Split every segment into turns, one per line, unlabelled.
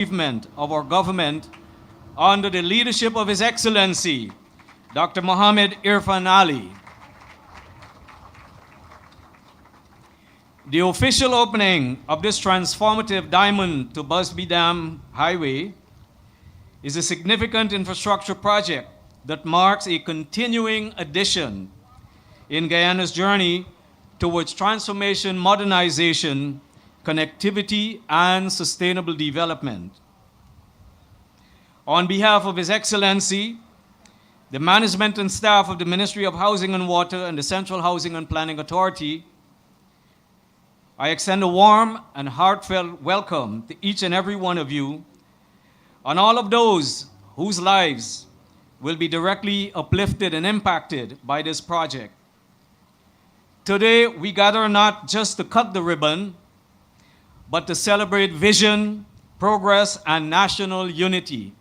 achievement of our government under the leadership of His Excellency, Dr. Mohammed Irfan Ali. The official opening of this transformative Diamond to Busby Dam Highway is a significant infrastructure project that marks a continuing addition in Guyana's journey towards transformation, modernization, connectivity, and sustainable development. On behalf of His Excellency, the management and staff of the Ministry of Housing and Water and the Central Housing and Planning Authority, I extend a warm and heartfelt welcome to each and every one of you and all of those whose lives will be directly uplifted and impacted by this project. Today, we gather not just to cut the ribbon, but to celebrate vision, progress, and national unity.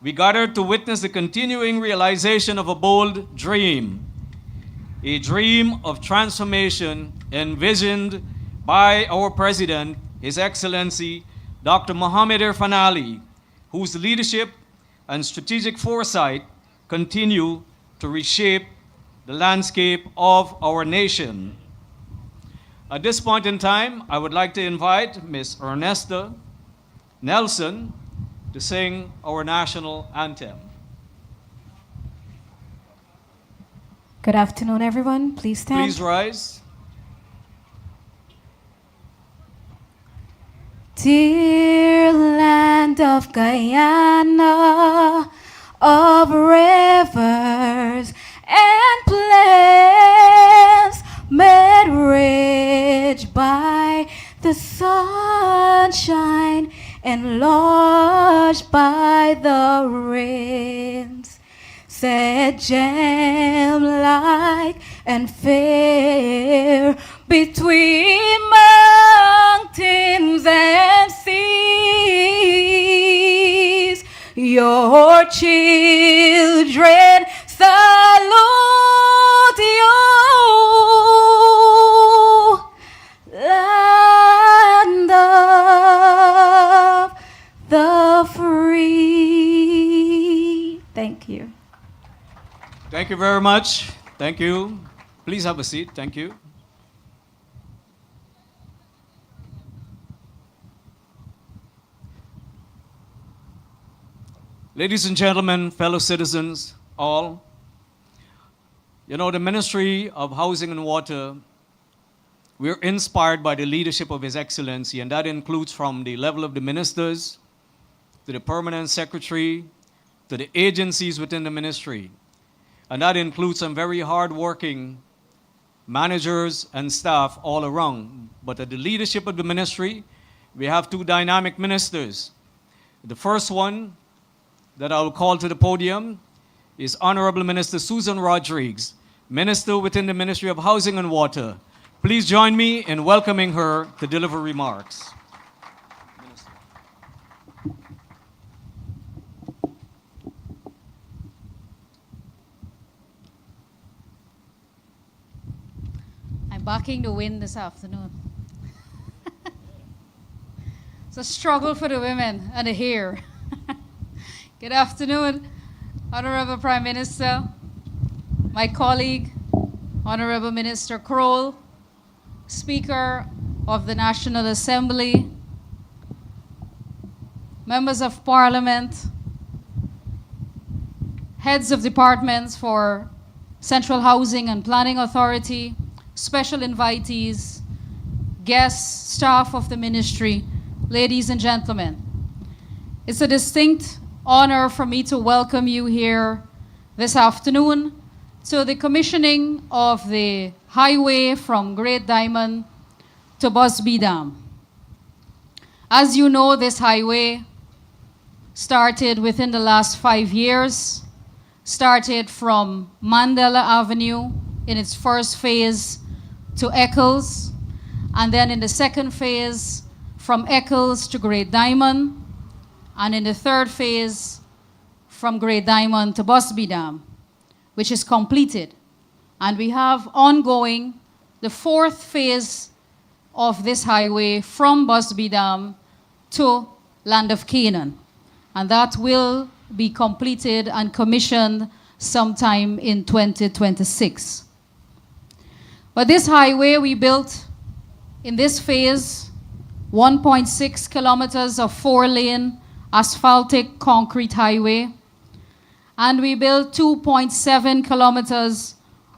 We gather to witness the continuing realization of a bold dream, a dream of transformation envisioned by our President, His Excellency, Dr. Mohammed Irfan Ali, whose leadership and strategic foresight continue to reshape the landscape of our nation. At this point in time, I would like to invite Ms. Ernesta Nelson to sing our national anthem.
Good afternoon, everyone. Please stand.
Please rise.
Dear land of Guyana, of rivers and plains, made rich by the sunshine, enlarged by the rains, set gem-like and fair between mountains and seas. Your children salute you, land of the free. Thank you.
Thank you very much. Thank you. Please have a seat. Thank you. Ladies and gentlemen, fellow citizens, all, the Ministry of Housing and Water, we're inspired by the leadership of His Excellency, and that includes from the level of the ministers, to the permanent secretary, to the agencies within the ministry. And that includes some very hard-working managers and staff all around. But at the leadership of the ministry, we have two dynamic ministers. The first one that I will call to the podium is Honorable Minister Susan Rodriguez, Minister within the Ministry of Housing and Water. Please join me in welcoming her to deliver remarks.
I'm backing the wind this afternoon. It's a struggle for the women and the hair. Good afternoon, Honorable Prime Minister, my colleague, Honorable Minister Kroll, Speaker of the National Assembly, members of Parliament, heads of departments for Central Housing and Planning Authority, special invitees, guests, staff of the ministry, ladies and gentlemen. It's a distinct honor for me to welcome you here this afternoon to the commissioning of the highway from Great Diamond to Busby Dam. As you know, this highway started within the last 5 years, started from Mandela Avenue in its first phase to Eccles, and then in the second phase from Eccles to Great Diamond, and in the third phase from Great Diamond to Busby Dam, which is completed. And we have ongoing the fourth phase of this highway from Busby Dam to land of Canaan. And that will be completed and commissioned sometime in 2026. But this highway we built in this phase 1.6 kilometers of 4-lane asphaltic concrete highway, and we built 2.7 kilometers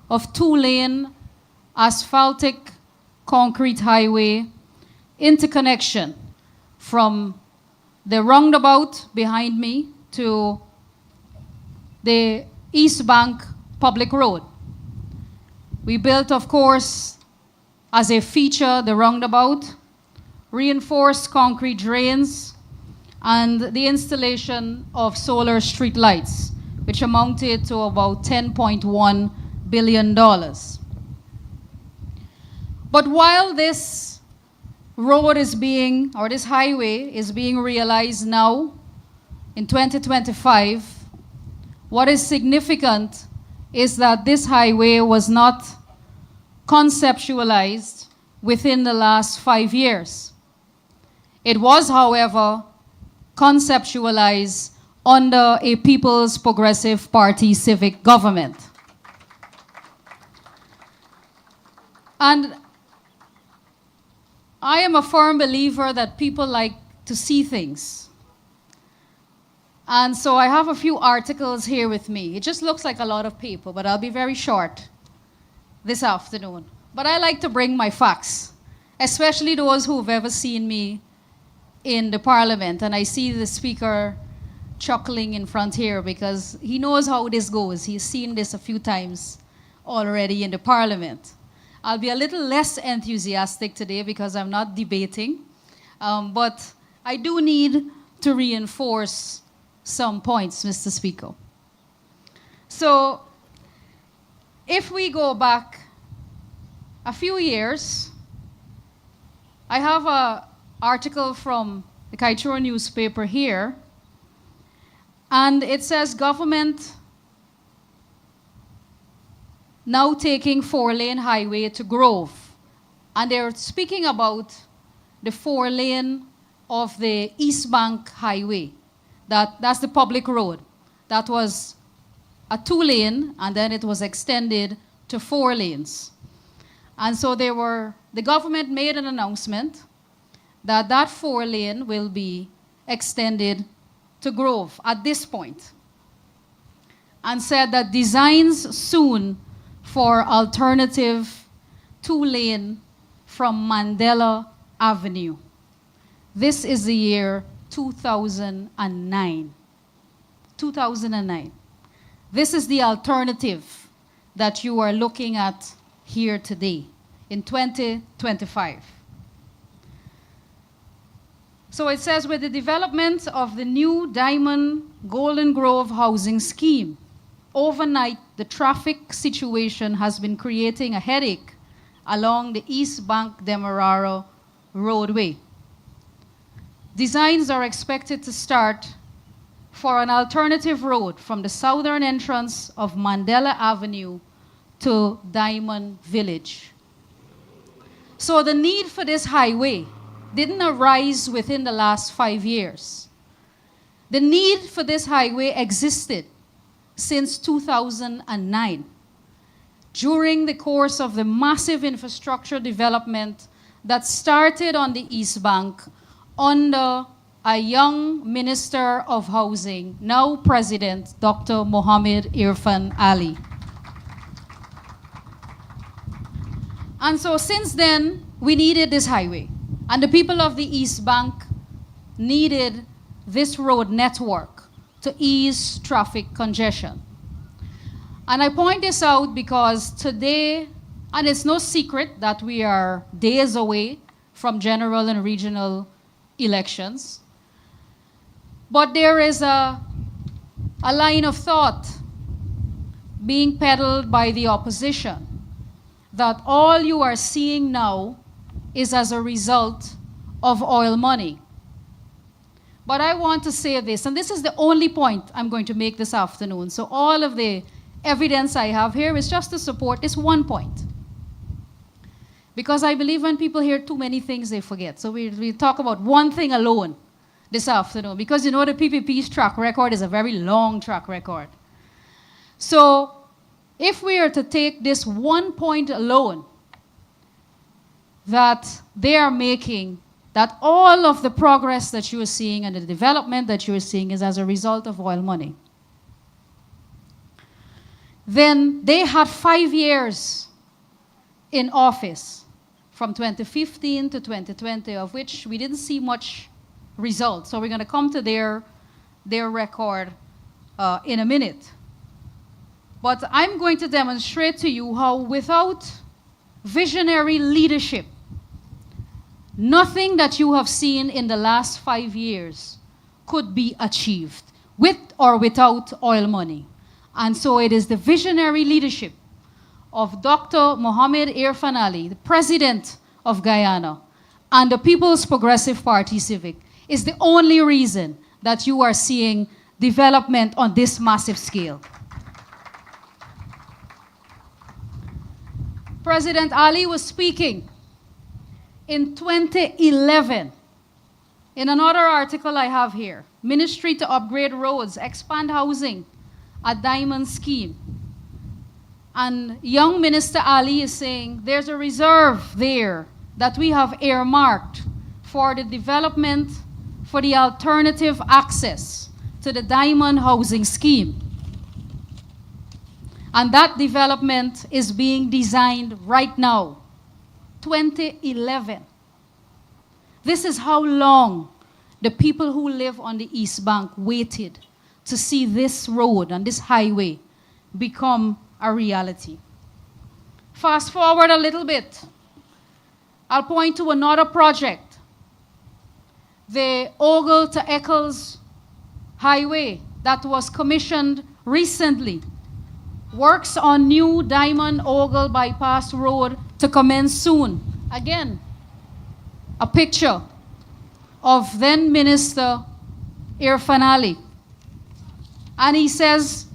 of 2-lane asphaltic concrete highway interconnection from the roundabout behind me to the East Bank Public Road. We built, of course, as a feature, the roundabout, reinforced concrete drains, and the installation of solar street lights, which amounted to about $10.1 billion. But while this road is being, or this highway is being realized now in 2025, what is significant is that this highway was not conceptualized within the last 5 years. It was, however, conceptualized under a People's Progressive Party civic government. And I am a firm believer that people like to see things. And so I have a few articles here with me. It just looks like a lot of paper, but I'll be very short this afternoon. But I like to bring my facts, especially those who've ever seen me in the parliament. And I see the speaker chuckling in front here because he knows how this goes. He's seen this a few times already in the parliament. I'll be a little less enthusiastic today because I'm not debating, but I do need to reinforce some points, Mr. Speaker. So if we go back a few years, I have an article from the Kaitro newspaper here, and it says government now taking 4-lane highway to Grove. And they're speaking about the 4-lane of the East Bank Highway. That's the public road. That was a 2-lane, and then it was extended to 4 lanes. And so the government made an announcement that 4-lane will be extended to Grove at this point, and said that designs soon for alternative 2-lane from Mandela Avenue. This is the year 2009. 2009. This is the alternative that you are looking at here today in 2025. So it says, with the development of the new Diamond Golden Grove housing scheme, overnight the traffic situation has been creating a headache along the East Bank Demerara roadway. Designs are expected to start for an alternative road from the southern entrance of Mandela Avenue to Diamond Village. So the need for this highway didn't arise within the last 5 years. The need for this highway existed since 2009, during the course of the massive infrastructure development that started on the East Bank under a young Minister of Housing, now President, Dr. Mohammed Irfan Ali. And so since then, we needed this highway. And the people of the East Bank needed this road network to ease traffic congestion. And I point this out because today, and it's no secret that we are days away from general and regional elections, but there is a line of thought being peddled by the opposition that all you are seeing now is as a result of oil money. But I want to say this, and this is the only point I'm going to make this afternoon. So all of the evidence I have here is just to support this one point. Because I believe when people hear too many things, they forget. So we talk about one thing alone. this afternoon, because you know the PPP's track record is a very long track record. So if we are to take this 1 point alone that they are making, that all of the progress that you are seeing and the development that you are seeing is as a result of oil money, then they had 5 years in office from 2015 to 2020, of which we didn't see much results. So we're going to come to their record in a minute. But I'm going to demonstrate to you how without visionary leadership, nothing that you have seen in the last 5 years could be achieved, with or without oil money. And so it is the visionary leadership of Dr. Mohamed Irfan Ali, the president of Guyana, and the People's Progressive Party Civic, is the only reason that you are seeing development on this massive scale. President Ali was speaking in 2011 in another article I have here, Ministry to upgrade roads, expand housing, a diamond scheme. And young Minister Ali is saying there's a reserve there that we have earmarked for the development, for the alternative access to the diamond housing scheme. And that development is being designed right now, 2011. This is how long the people who live on the East Bank waited to see this road and this highway become a reality. Fast forward a little bit. I'll point to another project, the Ogle to Eccles Highway that was commissioned recently. Works on new Diamond Ogle Bypass Road to commence soon. Again, a picture of then Minister Irfan Ali. And he says,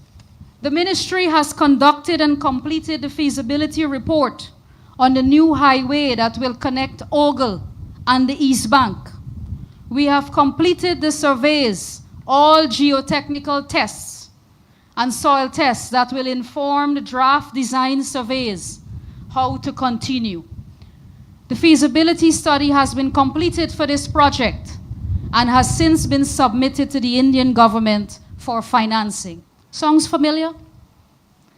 the ministry has conducted and completed the feasibility report on the new highway that will connect Ogle and the East Bank. We have completed the surveys, all geotechnical tests and soil tests that will inform the draft design surveys how to continue. The feasibility study has been completed for this project and has since been submitted to the Indian government for financing. Sounds familiar?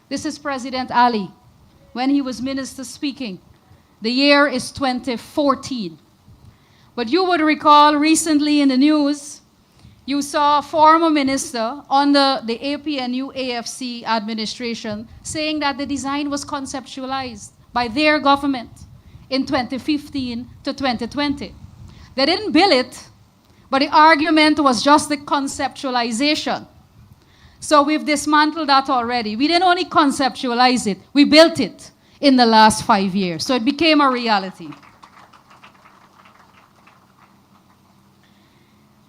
This is President Ali when he was minister speaking. The year is 2014. But you would recall recently in the news, you saw a former minister under the APNU AFC administration saying that the design was conceptualized by their government in 2015 to 2020. They didn't build it, but the argument was just the conceptualization. So we've dismantled that already. We didn't only conceptualize it, we built it in the last 5 years. So it became a reality.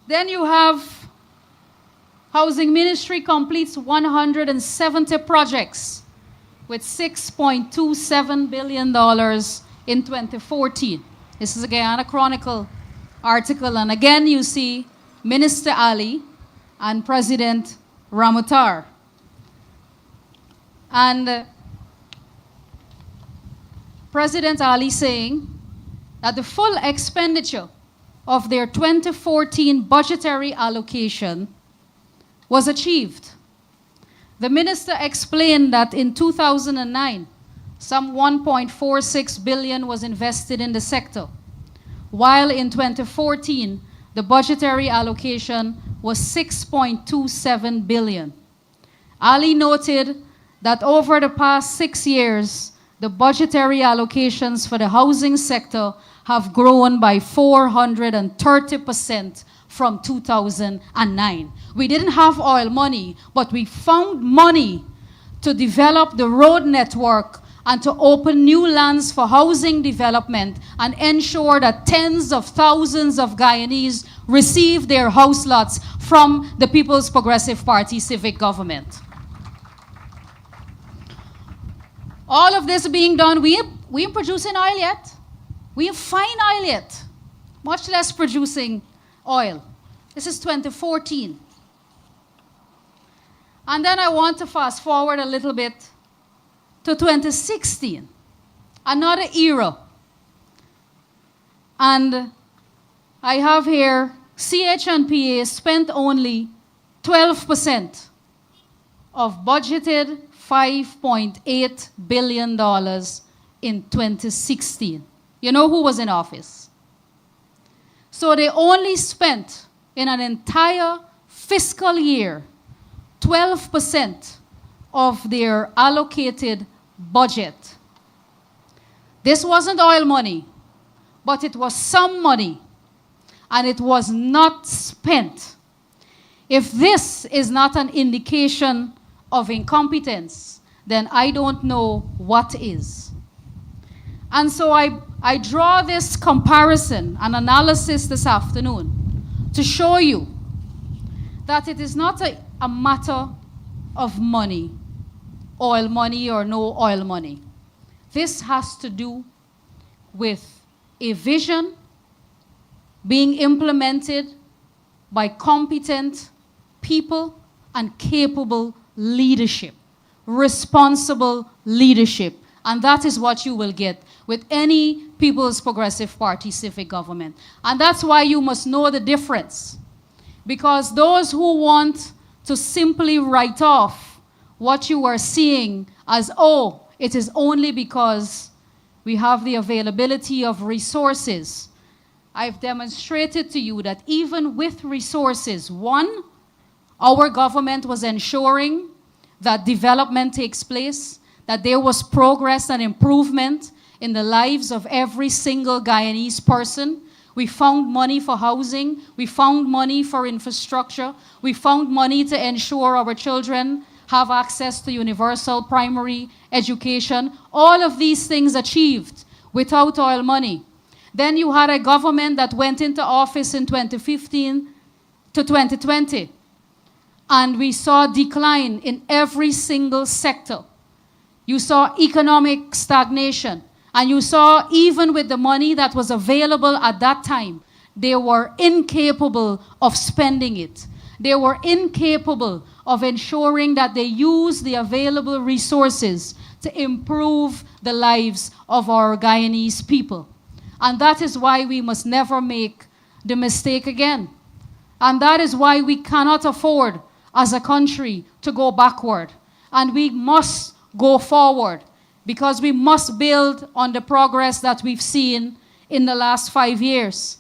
Then you have Housing Ministry completes 170 projects with $6.27 billion in 2014. This is a Guyana Chronicle article. And again, you see Minister Ali and President Ramutar. And President Ali saying that the full expenditure of their 2014 budgetary allocation was achieved. The minister explained that in 2009, some 1.46 billion was invested in the sector, while in 2014, the budgetary allocation was 6.27 billion. Ali noted that over the past 6 years, the budgetary allocations for the housing sector have grown by 430% from 2009. We didn't have oil money, but we found money to develop the road network and to open new lands for housing development and ensure that tens of thousands of Guyanese receive their house lots from the People's Progressive Party civic government. All of this being done, we ain't producing oil yet. We ain't fine oil yet, much less producing oil. This is 2014. And then I want to fast forward a little bit to 2016, another era. And I have here CH&PA spent only 12% of budgeted $5.8 billion in 2016. You know who was in office? So they only spent in an entire fiscal year 12% of their allocated budget. This wasn't oil money, but it was some money, and it was not spent. If this is not an indication of incompetence, then I don't know what is. And so I draw this comparison and analysis this afternoon to show you that it is not a matter of money, oil money or no oil money. This has to do with a vision being implemented by competent people and capable leadership, responsible leadership. And that is what you will get with any People's Progressive Party civic government. And that's why you must know the difference. Because those who want to simply write off what you are seeing as, oh, it is only because we have the availability of resources. I've demonstrated to you that even with resources, one, our government was ensuring that development takes place, that there was progress and improvement in the lives of every single Guyanese person. We found money for housing. We found money for infrastructure. We found money to ensure our children have access to universal primary education. All of these things achieved without oil money. Then you had a government that went into office in 2015 to 2020. And we saw decline in every single sector. You saw economic stagnation. And you saw even with the money that was available at that time, they were incapable of spending it. They were incapable of ensuring that they use the available resources to improve the lives of our Guyanese people. And that is why we must never make the mistake again. And that is why we cannot afford as a country to go backward. And we must go forward, because we must build on the progress that we've seen in the last 5 years.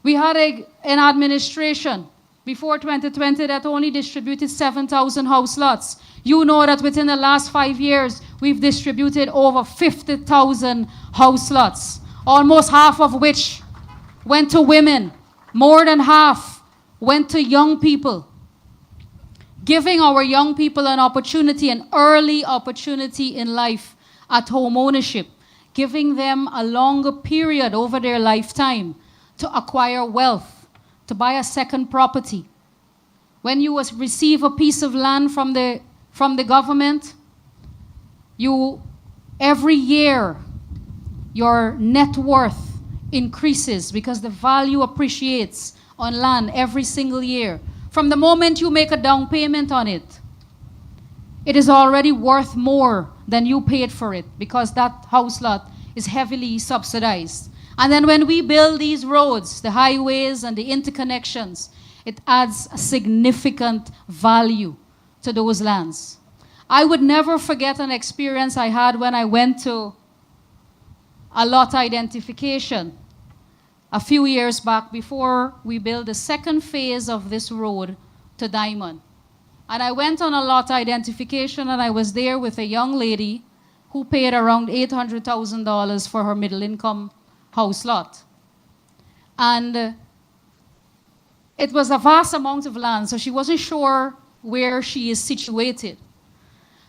We had an administration before 2020 that only distributed 7,000 house lots. You know that within the last 5 years, we've distributed over 50,000 house lots, almost half of which went to women. More than half went to young people, giving our young people an opportunity, an early opportunity in life at home ownership, giving them a longer period over their lifetime to acquire wealth, to buy a second property. When you receive a piece of land from the government, every year your net worth increases because the value appreciates on land every single year. From the moment you make a down payment on it, it is already worth more than you paid for it, because that house lot is heavily subsidized. And then when we build these roads, the highways and the interconnections, it adds a significant value to those lands. I would never forget an experience I had when I went to a lot identification a few years back before we built the second phase of this road to Diamond. And I went on a lot identification, and I was there with a young lady who paid around $800,000 for her middle income house lot. And it was a vast amount of land, so she wasn't sure where she is situated.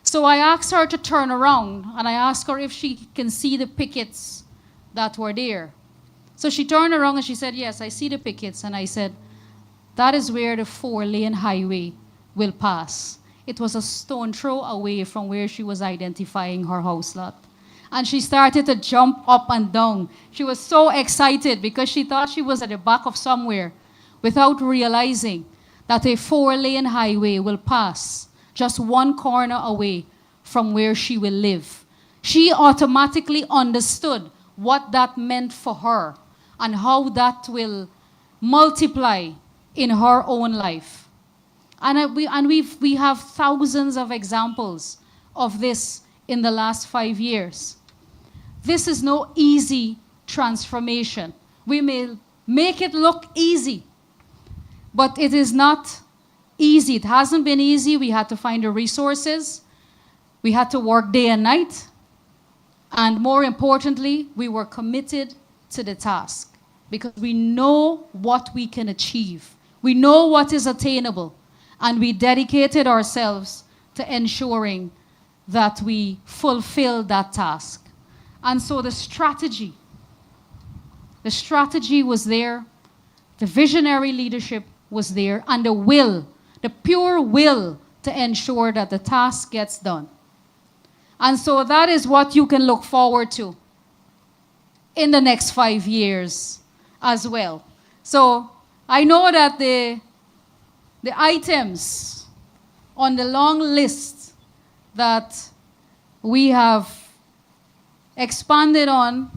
So I asked her to turn around, and I asked her if she can see the pickets that were there. So she turned around and she said, yes, I see the pickets. And I said, that is where the 4-lane highway will pass. It was a stone throw away from where she was identifying her house lot. And she started to jump up and down. She was so excited because she thought she was at the back of somewhere without realizing that a 4-lane highway will pass just one corner away from where she will live. She automatically understood what that meant for her and how that will multiply in her own life. And we have thousands of examples of this in the last 5 years. This is no easy transformation. We may make it look easy, but it is not easy. It hasn't been easy. We had to find the resources. We had to work day and night. And more importantly, we were committed to the task because we know what we can achieve. We know what is attainable. And we dedicated ourselves to ensuring that we fulfill that task. And so the strategy was there, the visionary leadership was there, and the will, the pure will to ensure that the task gets done. And so that is what you can look forward to in the next 5 years as well. So I know that the items on the long list that we have expanded on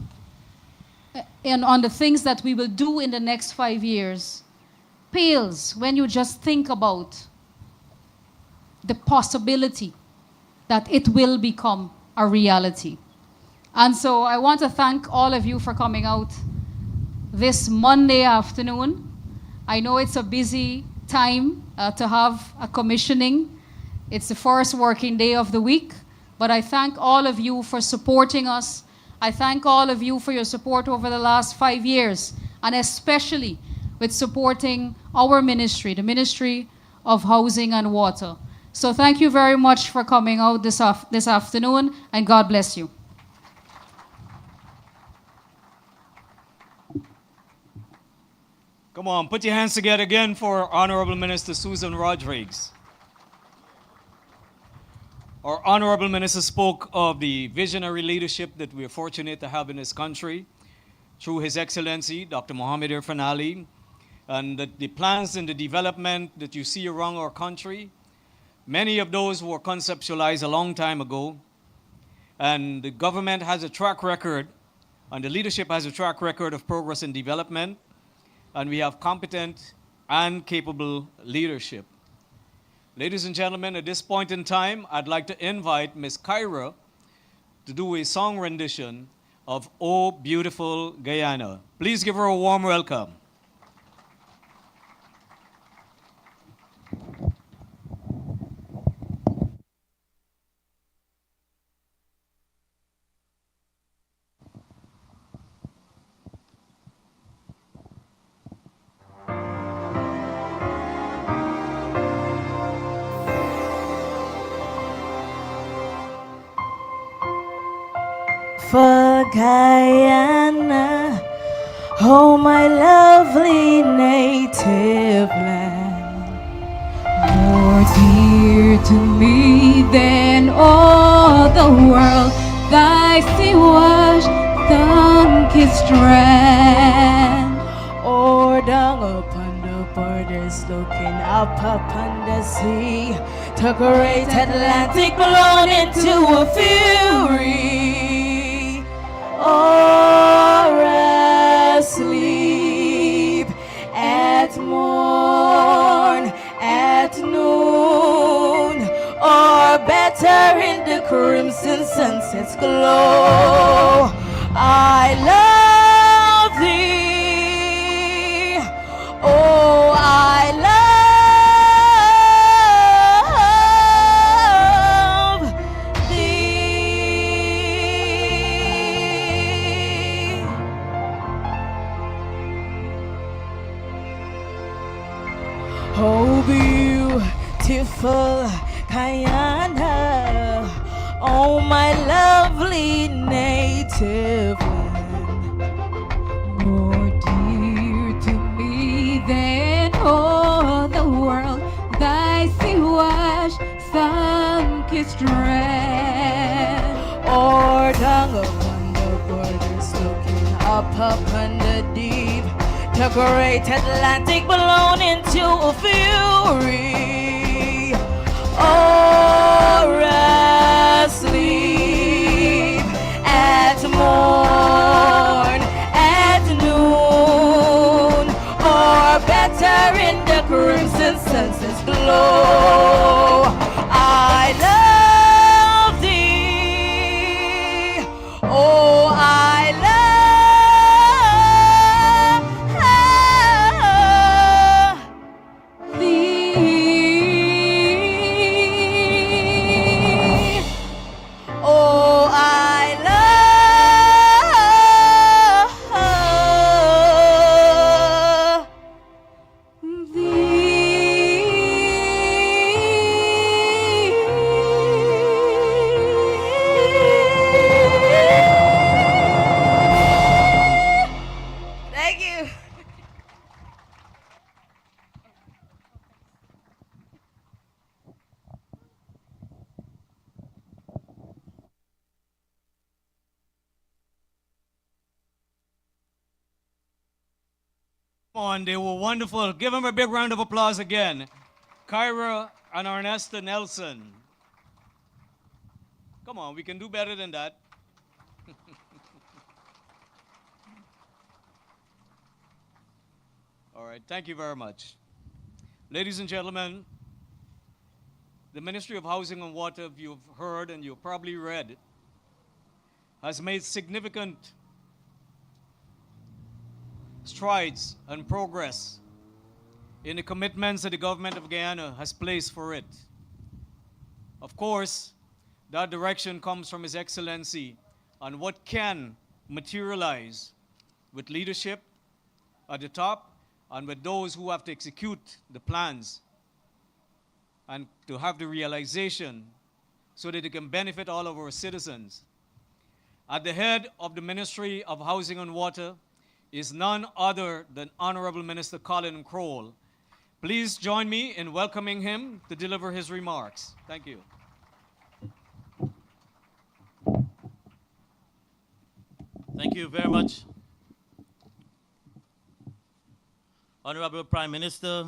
and on the things that we will do in the next 5 years pales when you just think about the possibility that it will become a reality. And so I want to thank all of you for coming out this Monday afternoon. I know it's a busy time to have a commissioning. It's the first working day of the week, but I thank all of you for supporting us. I thank all of you for your support over the last 5 years, and especially with supporting our ministry, the Ministry of Housing and Water. So thank you very much for coming out this afternoon, and God bless you.
Come on, put your hands together again for Honorable Minister Susan Rodriguez. Our Honorable Minister spoke of the visionary leadership that we are fortunate to have in this country through His Excellency, Dr. Mohammed Irfan Ali, and that the plans and the development that you see around our country, many of those were conceptualized a long time ago, and the government has a track record, and the leadership has a track record of progress and development, and we have competent and capable leadership. Ladies and gentlemen, at this point in time, I'd like to invite Ms. Kyra to do a song rendition of "Oh Beautiful Guyana." Please give her a warm welcome.
For Guyana, oh my lovely native land, more dear to me than all the world, thy sea-washed, sun-kissed strand, or down upon the borders, looking up upon the sea, the great Atlantic blown into a fury. Or asleep at morn, at noon, or better in the crimson sunset's glow. I love thee, oh I love thee. Oh, beautiful Guyana, oh my lovely native land, more dear to me than all the world, thy sea-washed, sun-kissed strand, or down upon the borders, looking up upon the deep, The great Atlantic blown into a fury, or asleep at morn, at noon, or better in the crimson sunset's glow. I love thee, oh I love thee, oh I love Thank you.
Come on, they were wonderful. Give them a big round of applause again. Kyra and Ernesto Nelson. Come on, we can do better than that. All right, thank you very much. Ladies and gentlemen, the Ministry of Housing and Water, you've heard and you've probably read, has made significant strides and progress in the commitments that the government of Guyana has placed for it. Of course, that direction comes from His Excellency on what can materialize with leadership at the top and with those who have to execute the plans and to have the realization so that it can benefit all of our citizens. At the head of the Ministry of Housing and Water is none other than Honorable Minister Colin Crowell. Please join me in welcoming him to deliver his remarks. Thank you.
Thank you very much. Honorable Prime Minister,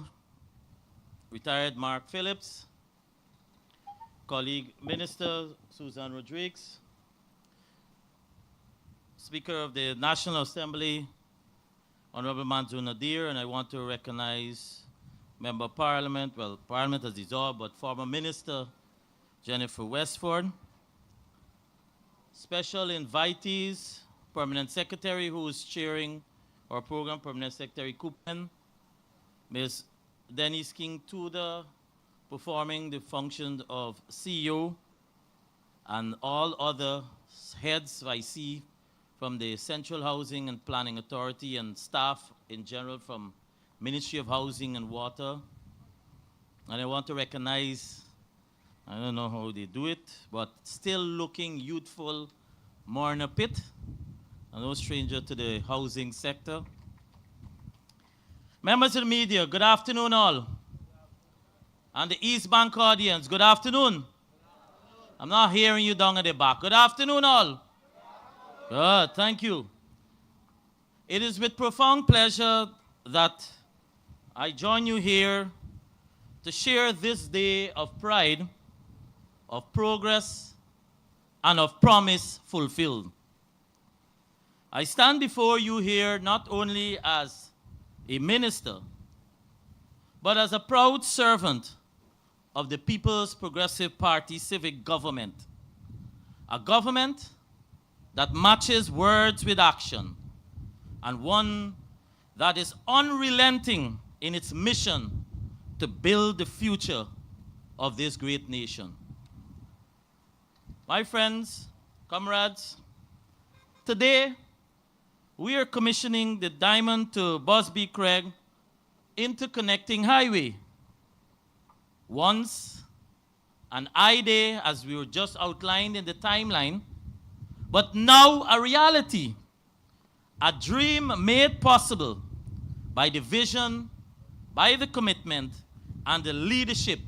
retired Mark Phillips, colleague Minister Susan Rodriguez, Speaker of the National Assembly, Honorable Manzoor Nadir, and I want to recognize Member of Parliament, well, Parliament has dissolved, but former Minister Jennifer Westford, special invitees, Permanent Secretary who is chairing our program, Permanent Secretary Kupen, Ms. Denise King Tudor, performing the function of CEO, and all other heads I see from the Central Housing and Planning Authority and staff in general from Ministry of Housing and Water. And I want to recognize, I don't know how they do it, but still looking youthful, Morna Pitt, and no stranger to the housing sector. Members of the media, good afternoon all. And the East Bank audience, good afternoon. I'm not hearing you down at the back. Good afternoon all. Good, thank you. It is with profound pleasure that I join you here to share this day of pride, of progress, and of promise fulfilled. I stand before you here not only as a minister, but as a proud servant of the People's Progressive Party civic government, a government that matches words with action, and one that is unrelenting in its mission to build the future of this great nation. My friends, comrades, today we are commissioning the Diamond to Busby Craig Interconnecting Highway. Once an idea, as we were just outlined in the timeline, but now a reality, a dream made possible by the vision, by the commitment, and the leadership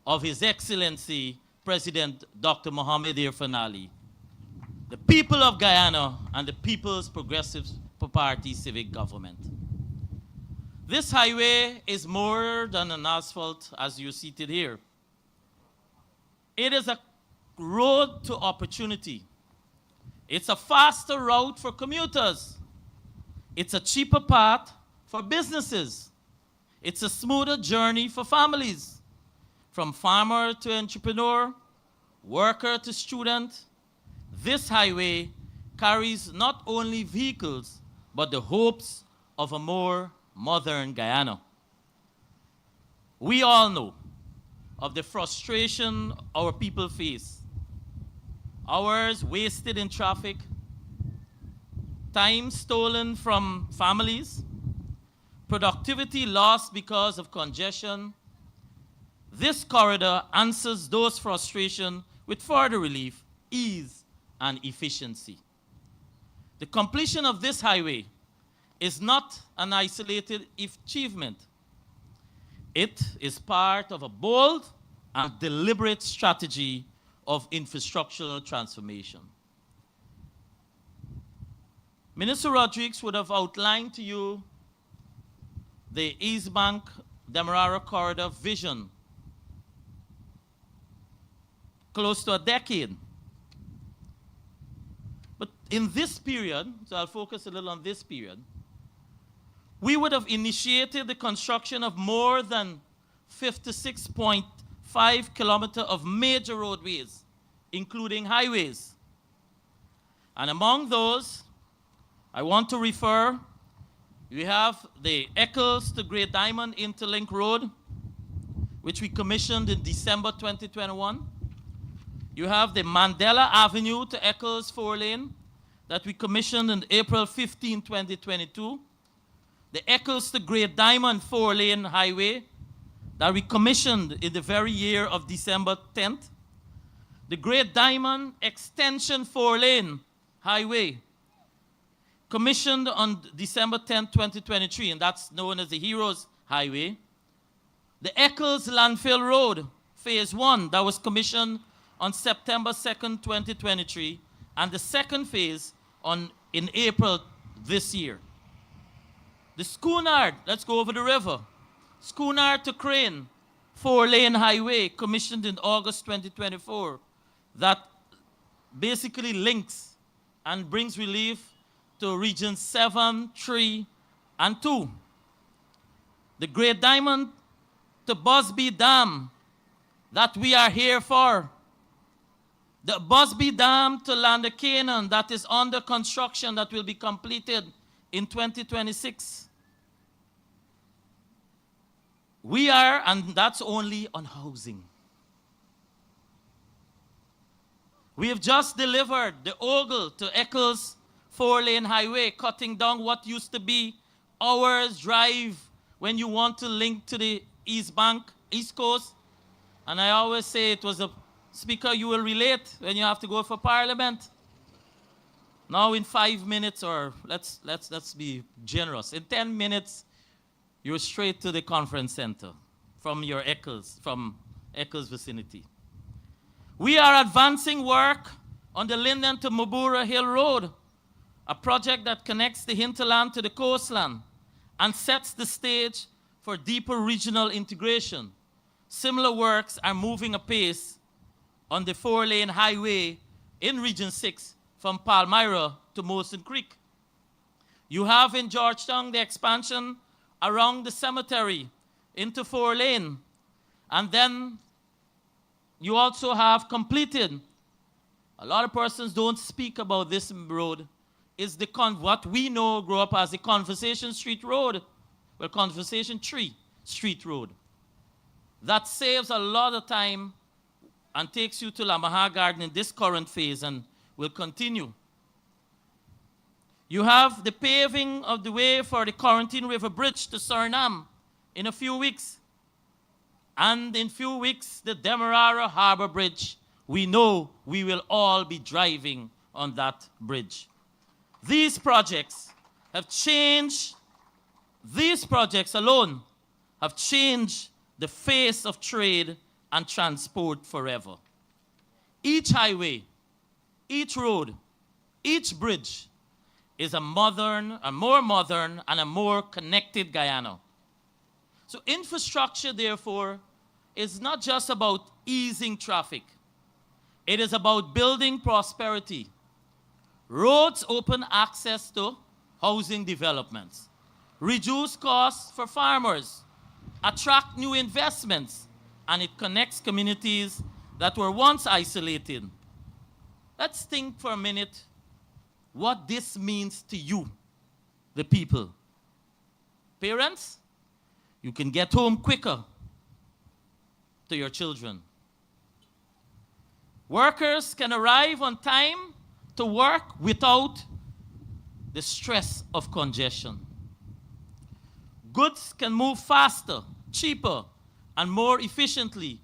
of His Excellency President Dr. Mohamed Irfan Ali, the people of Guyana, and the People's Progressive Party civic government. This highway is more than an asphalt as you're seated here. It is a road to opportunity. It's a faster route for commuters. It's a cheaper path for businesses. It's a smoother journey for families. From farmer to entrepreneur, worker to student, this highway carries not only vehicles, but the hopes of a more modern Guyana. We all know of the frustration our people face. Hours wasted in traffic, time stolen from families, productivity lost because of congestion. This corridor answers those frustrations with further relief, ease, and efficiency. The completion of this highway is not an isolated achievement. It is part of a bold and deliberate strategy of infrastructural transformation. Minister Rodriguez would have outlined to you the East Bank Demerara Corridor vision close to a decade. But in this period, so I'll focus a little on this period, we would have initiated the construction of more than 56.5 kilometers of major roadways, including highways. And among those, I want to refer, we have the Eccles to Great Diamond Interlink Road, which we commissioned in December 2021. You have the Mandela Avenue to Eccles 4-lane that we commissioned in April 15, 2022. The Eccles to Great Diamond 4-lane highway that we commissioned in the very year of December 10th. The Great Diamond Extension 4-lane highway commissioned on December 10, 2023, and that's known as the Heroes Highway. The Eccles Landfill Road, Phase 1, that was commissioned on September 2nd, 2023, and the second phase in April this year. The Schoonard, let's go over the river. Schoonard to Crane, 4-lane highway, commissioned in August 2024, that basically links and brings relief to regions 7, 3, and 2. The Great Diamond to Busby Dam, that we are here for. The Busby Dam to Land of Canaan, that is under construction, that will be completed in 2026. We are, and that's only on housing. We have just delivered the Ogle to Eccles 4-lane highway, cutting down what used to be hours drive when you want to link to the East Bank, East Coast. And I always say it was a speaker you will relate when you have to go for Parliament. Now in 5 minutes, or let's be generous, in 10 minutes, you're straight to the conference center from your Eccles vicinity. We are advancing work on the Linden to Mabura Hill Road, a project that connects the hinterland to the coastland and sets the stage for deeper regional integration. Similar works are moving apace on the 4-lane highway in Region 6 from Palmyra to Mosen Creek. You have in Georgetown the expansion around the cemetery into 4-lane. And then you also have completed, a lot of persons don't speak about this road, is the what we know grew up as the Conversation Street Road, well, Conversation Tree Street Road. That saves a lot of time and takes you to Lamaha Garden in this current phase and will continue. You have the paving of the way for the Quarantine River Bridge to Suriname in a few weeks. And in few weeks, the Demerara Harbor Bridge. We know we will all be driving on that bridge. These projects alone have changed the face of trade and transport forever. Each highway, each road, each bridge is a more modern and a more connected Guyana. So infrastructure, therefore, is not just about easing traffic. It is about building prosperity. Roads open access to housing developments, reduce costs for farmers, attract new investments, and it connects communities that were once isolated. Let's think for a minute what this means to you, the people. Parents, you can get home quicker to your children. Workers can arrive on time to work without the stress of congestion. Goods can move faster, cheaper, and more efficiently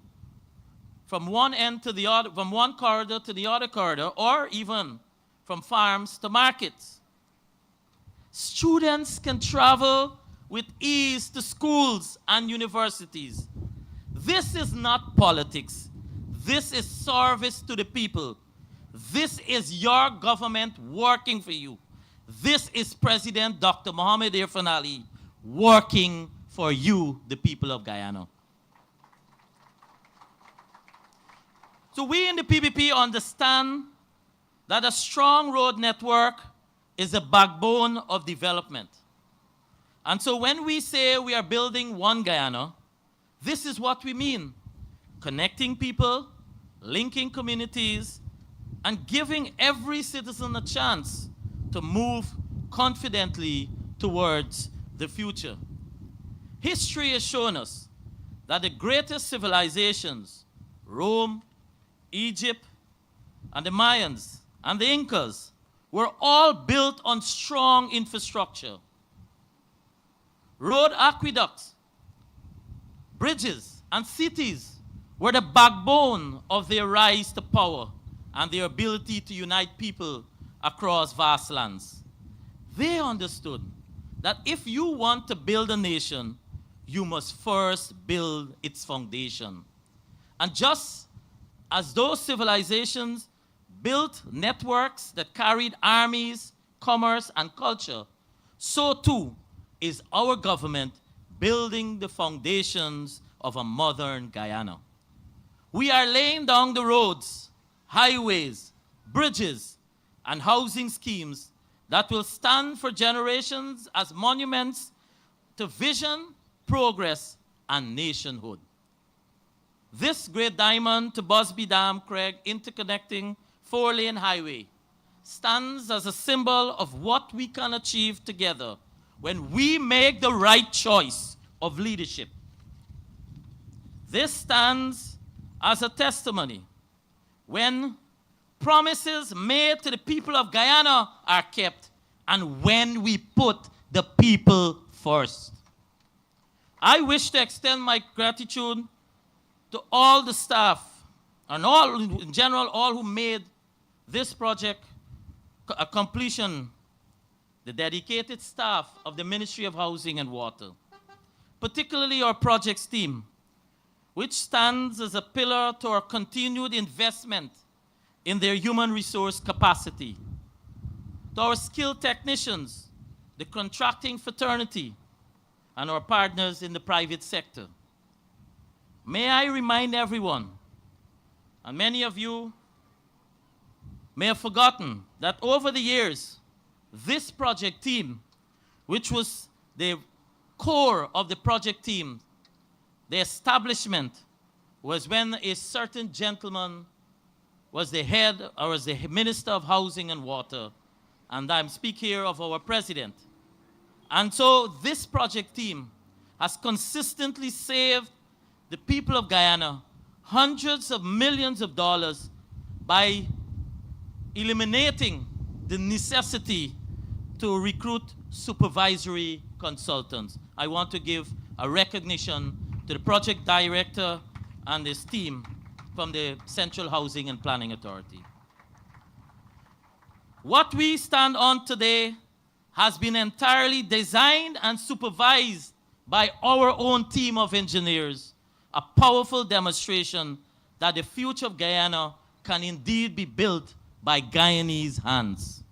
from one end to the other, from one corridor to the other corridor, or even from farms to markets. Students can travel with ease to schools and universities. This is not politics. This is service to the people. This is your government working for you. This is President Dr. Mohamed Irfan Ali working for you, the people of Guyana. So we in the PPP understand that a strong road network is the backbone of development. And so when we say we are building one Guyana, this is what we mean: connecting people, linking communities, and giving every citizen a chance to move confidently towards the future. History has shown us that the greatest civilizations, Rome, Egypt, and the Mayans, and the Incas, were all built on strong infrastructure. Road aqueducts, bridges, and cities were the backbone of their rise to power and their ability to unite people across vast lands. They understood that if you want to build a nation, you must first build its foundation. And just as those civilizations built networks that carried armies, commerce, and culture, so too is our government building the foundations of a modern Guyana. We are laying down the roads, highways, bridges, and housing schemes that will stand for generations as monuments to vision, progress, and nationhood. This Great Diamond to Busby Dam Craig interconnecting four-lane highway stands as a symbol of what we can achieve together when we make the right choice of leadership. This stands as a testimony when promises made to the people of Guyana are kept and when we put the people first. I wish to extend my gratitude to all the staff and all, in general, all who made this project a completion, the dedicated staff of the Ministry of Housing and Water, particularly our projects team, which stands as a pillar to our continued investment in their human resource capacity, to our skilled technicians, the contracting fraternity, and our partners in the private sector. May I remind everyone, and many of you may have forgotten, that over the years, this project team, which was the core of the project team, the establishment, was when a certain gentleman was the head or was the Minister of Housing and Water. And I'm speaking here of our president. And so this project team has consistently saved the people of Guyana hundreds of millions of dollars by eliminating the necessity to recruit supervisory consultants. I want to give a recognition to the project director and his team from the Central Housing and Planning Authority. What we stand on today has been entirely designed and supervised by our own team of engineers, a powerful demonstration that the future of Guyana can indeed be built by Guyanese hands.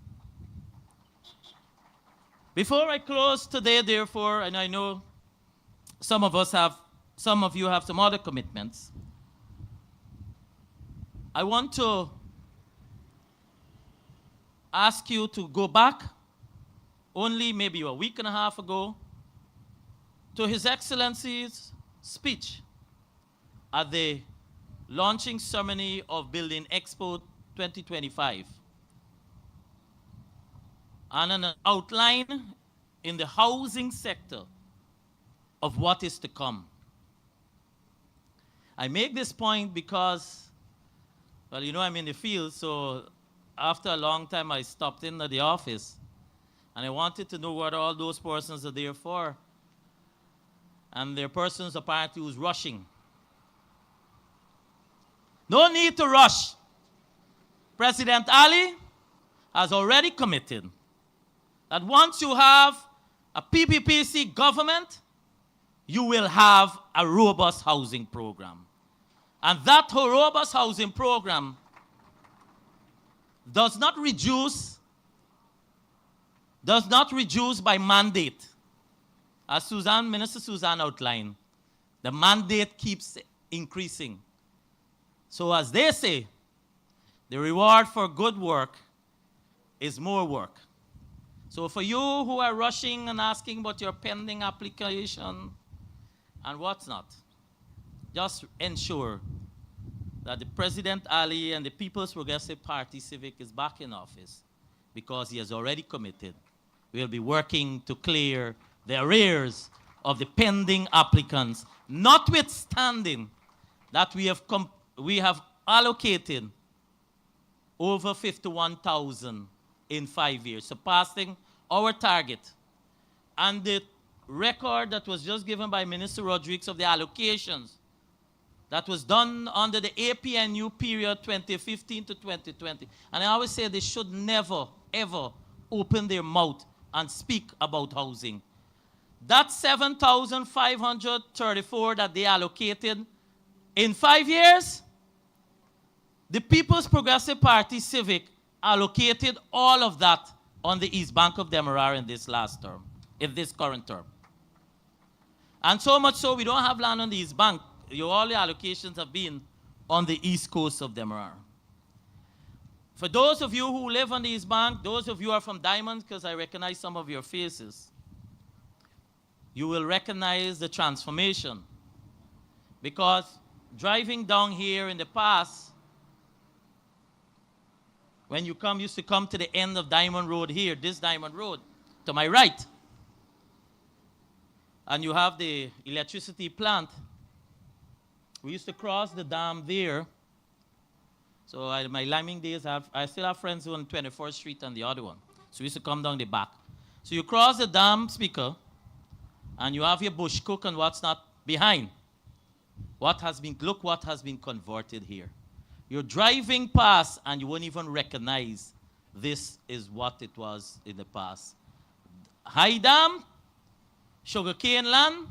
Before I close today, therefore, and I know some of you have some other commitments. I want to ask you to go back only maybe a week and a half ago to His Excellency's speech at the launching ceremony of Building Expo 2025, and an outline in the housing sector of what is to come. I make this point because, well, you know, I'm in the field, so after a long time I stopped in at the office and I wanted to know what all those persons are there for. And there are persons apparently who's rushing. No need to rush. President Ali has already committed that once you have a PPPC government, you will have a robust housing program. And that robust housing program does not reduce by mandate. As Minister Suzanne outlined, the mandate keeps increasing. So as they say, the reward for good work is more work. So for you who are rushing and asking about your pending application and what's not, just ensure that the President Ali and the People's Progressive Party Civic is back in office, because he has already committed. We'll be working to clear the arrears of the pending applicants, notwithstanding that we have allocated over 51,000 in 5 years, surpassing our target. And the record that was just given by Minister Rodriguez of the allocations that was done under the APNU period 2015 to 2020. And I always say they should never, ever open their mouth and speak about housing. That 7,534 that they allocated in 5 years, the People's Progressive Party Civic allocated all of that on the East Bank of Demerara in this last term, in this current term. And so much so, we don't have land on the East Bank. All the allocations have been on the east coast of Demerara. For those of you who live on the East Bank, those of you who are from Diamond, because I recognize some of your faces, you will recognize the transformation. Because driving down here in the past, when you used to come to the end of Diamond Road here, this Diamond Road, to my right, and you have the electricity plant, we used to cross the dam there. So in my liming days, I still have friends who on 24th Street and the other one. So we used to come down the back. So you cross the dam, Speaker, and you have your bush cook and what's not behind. Look what has been converted here. You're driving past and you won't even recognize this is what it was in the past. High dam, sugarcane land,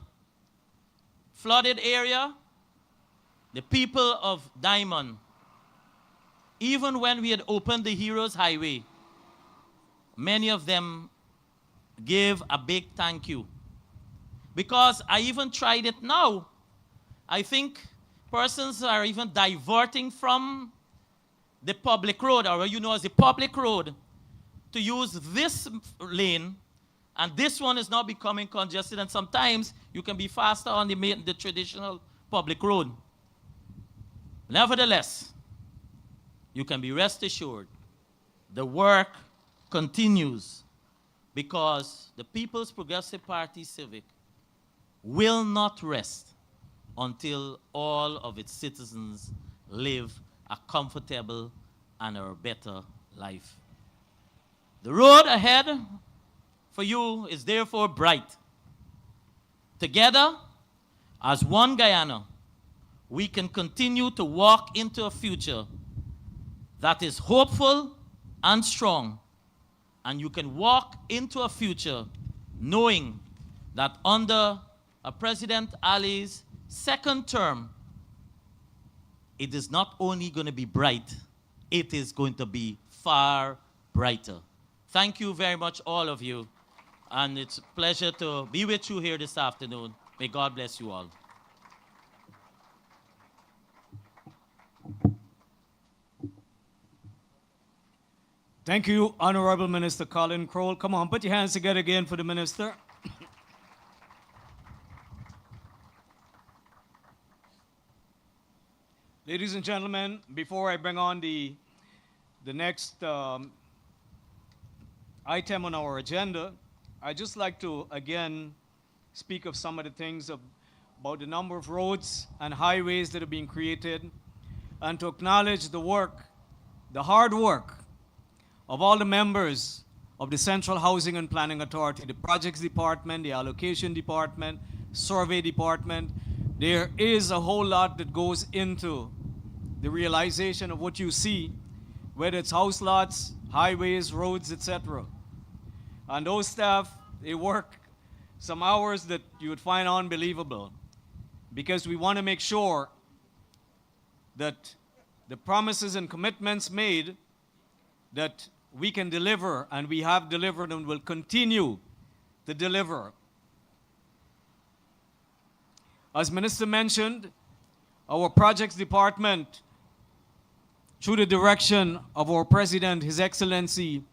flooded area. The people of Diamond, even when we had opened the Heroes Highway, many of them gave a big thank you. Because I even tried it now. I think persons are even diverting from the public road, or you know as the public road, to use this lane, and this one is now becoming congested, and sometimes you can be faster on the traditional public road. Nevertheless, you can be rest assured the work continues, because the People's Progressive Party Civic will not rest until all of its citizens live a comfortable and a better life. The road ahead for you is therefore bright. Together, as one Guyana, we can continue to walk into a future that is hopeful and strong. And you can walk into a future knowing that under President Ali's second term, it is not only going to be bright, it is going to be far brighter. Thank you very much, all of you. And it's a pleasure to be with you here this afternoon. May God bless you all.
Thank you, Honorable Minister Colin Crowell. Come on, put your hands together again for the minister. Ladies and gentlemen, before I bring on the next item on our agenda, I'd just like to again speak of some of the things about the number of roads and highways that are being created, and to acknowledge the work, the hard work of all the members of the Central Housing and Planning Authority, the Projects Department, the Allocation Department, Survey Department. There is a whole lot that goes into the realization of what you see, whether it's house lots, highways, roads, etc. And those staff, they work some hours that you would find unbelievable, because we want to make sure that the promises and commitments made, that we can deliver, and we have delivered and will continue to deliver. As Minister mentioned, our projects department, through the direction of our President, His Excellency,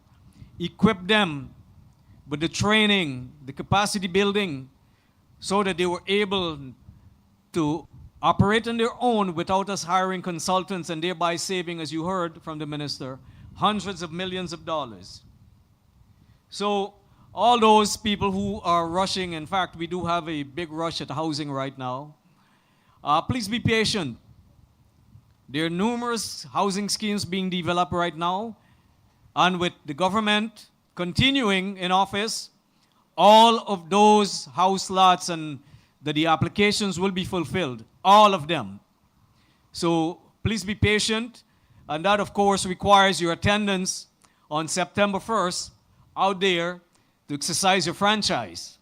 equipped them with the training, the capacity building, so that they were able to operate on their own without us hiring consultants, and thereby saving, as you heard from the minister, hundreds of millions of dollars. So all those people who are rushing, in fact, we do have a big rush at housing right now. Please be patient. There are numerous housing schemes being developed right now, and with the government continuing in office, all of those house lots and the applications will be fulfilled, all of them. So please be patient, and that of course requires your attendance on September 1st out there to exercise your franchise.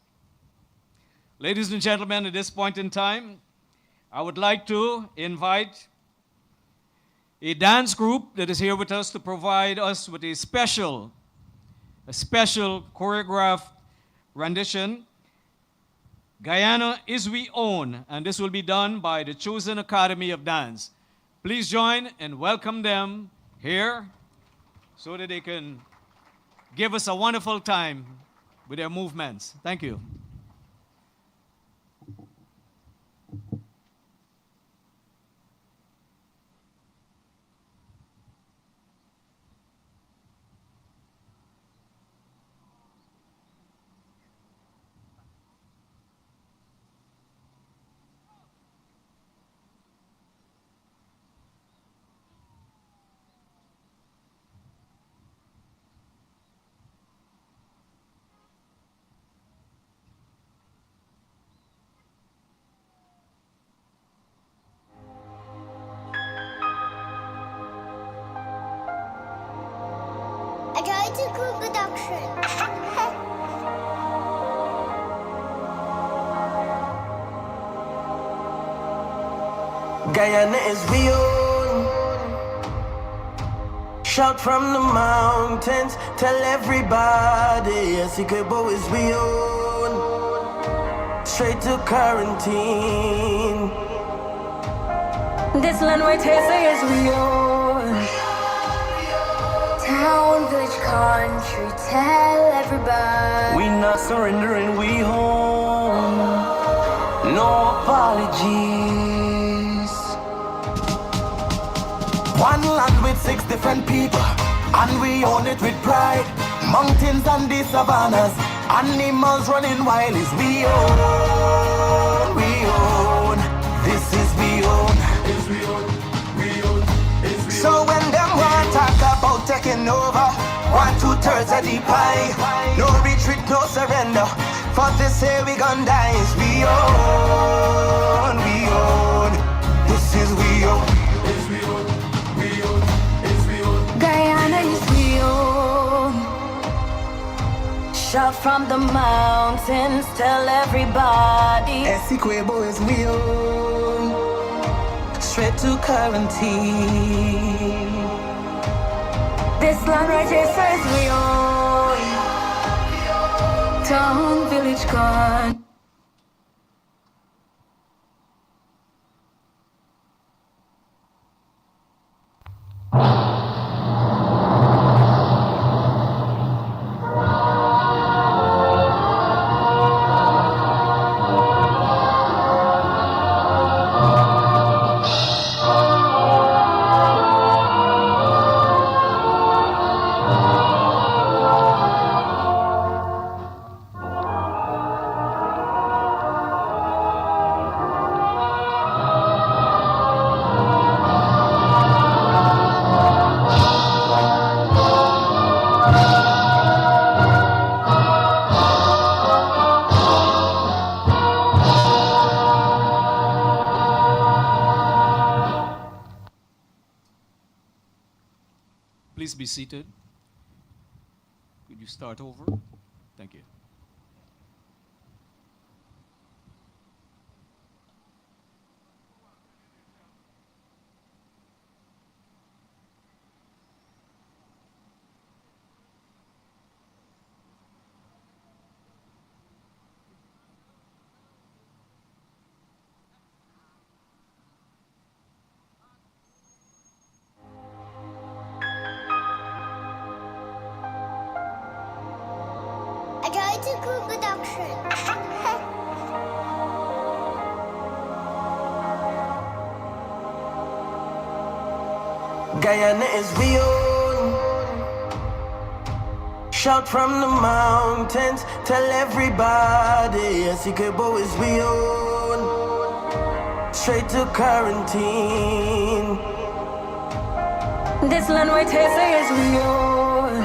Ladies and gentlemen, at this point in time, I would like to invite a dance group that is here with us to provide us with a special choreographed rendition. Guyana is We Own, and this will be done by the Chosen Academy of Dance. Please join and welcome them here so that they can give us a wonderful time with their movements. Thank you.
I tried to cook production.
Guyana is we own. Shout from the mountains, tell everybody. Essequibo is we own. Straight to quarantine.
This land right here is we own. Town, village, country, tell everybody.
We not surrendering, we home. No apologies. One land with 6 different people, and we own it with pride. Mountains and the savannas, animals running wild is we own, we own. This is we own. So when them want talk about taking over, 1/2 of the pie, no retreat, no surrender. For this say we gon' die is we own, we own. This is we own.
Guyana is we own. Shout from the mountains, tell everybody.
Essequibo is we own. Straight to quarantine.
This land right here says we own. Town, village, country.
Please be seated. Could you start over? Thank you.
I tried to cool production.
Guyana is we own. Shout from the mountains, tell everybody. Essequibo is we own. Straight to quarantine.
This land where Tessa is we own.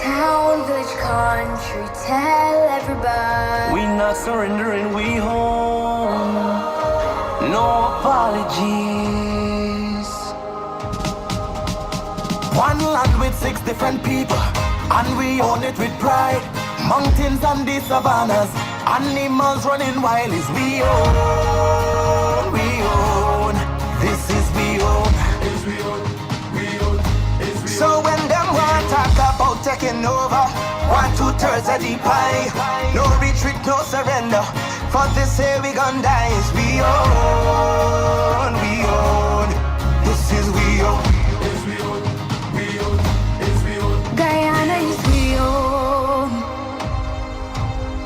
Town, village, country, tell everybody.
We not surrendering, we home. No apologies. One land with 6 different people, and we own it with pride. Mountains and the savannas, animals running wild is we own, we own. This is we own. So when them want talk about taking over, 1/2 of the pie, no retreat, no surrender. For this here we gon' die is we own, we own. This is we own.
Guyana is we own.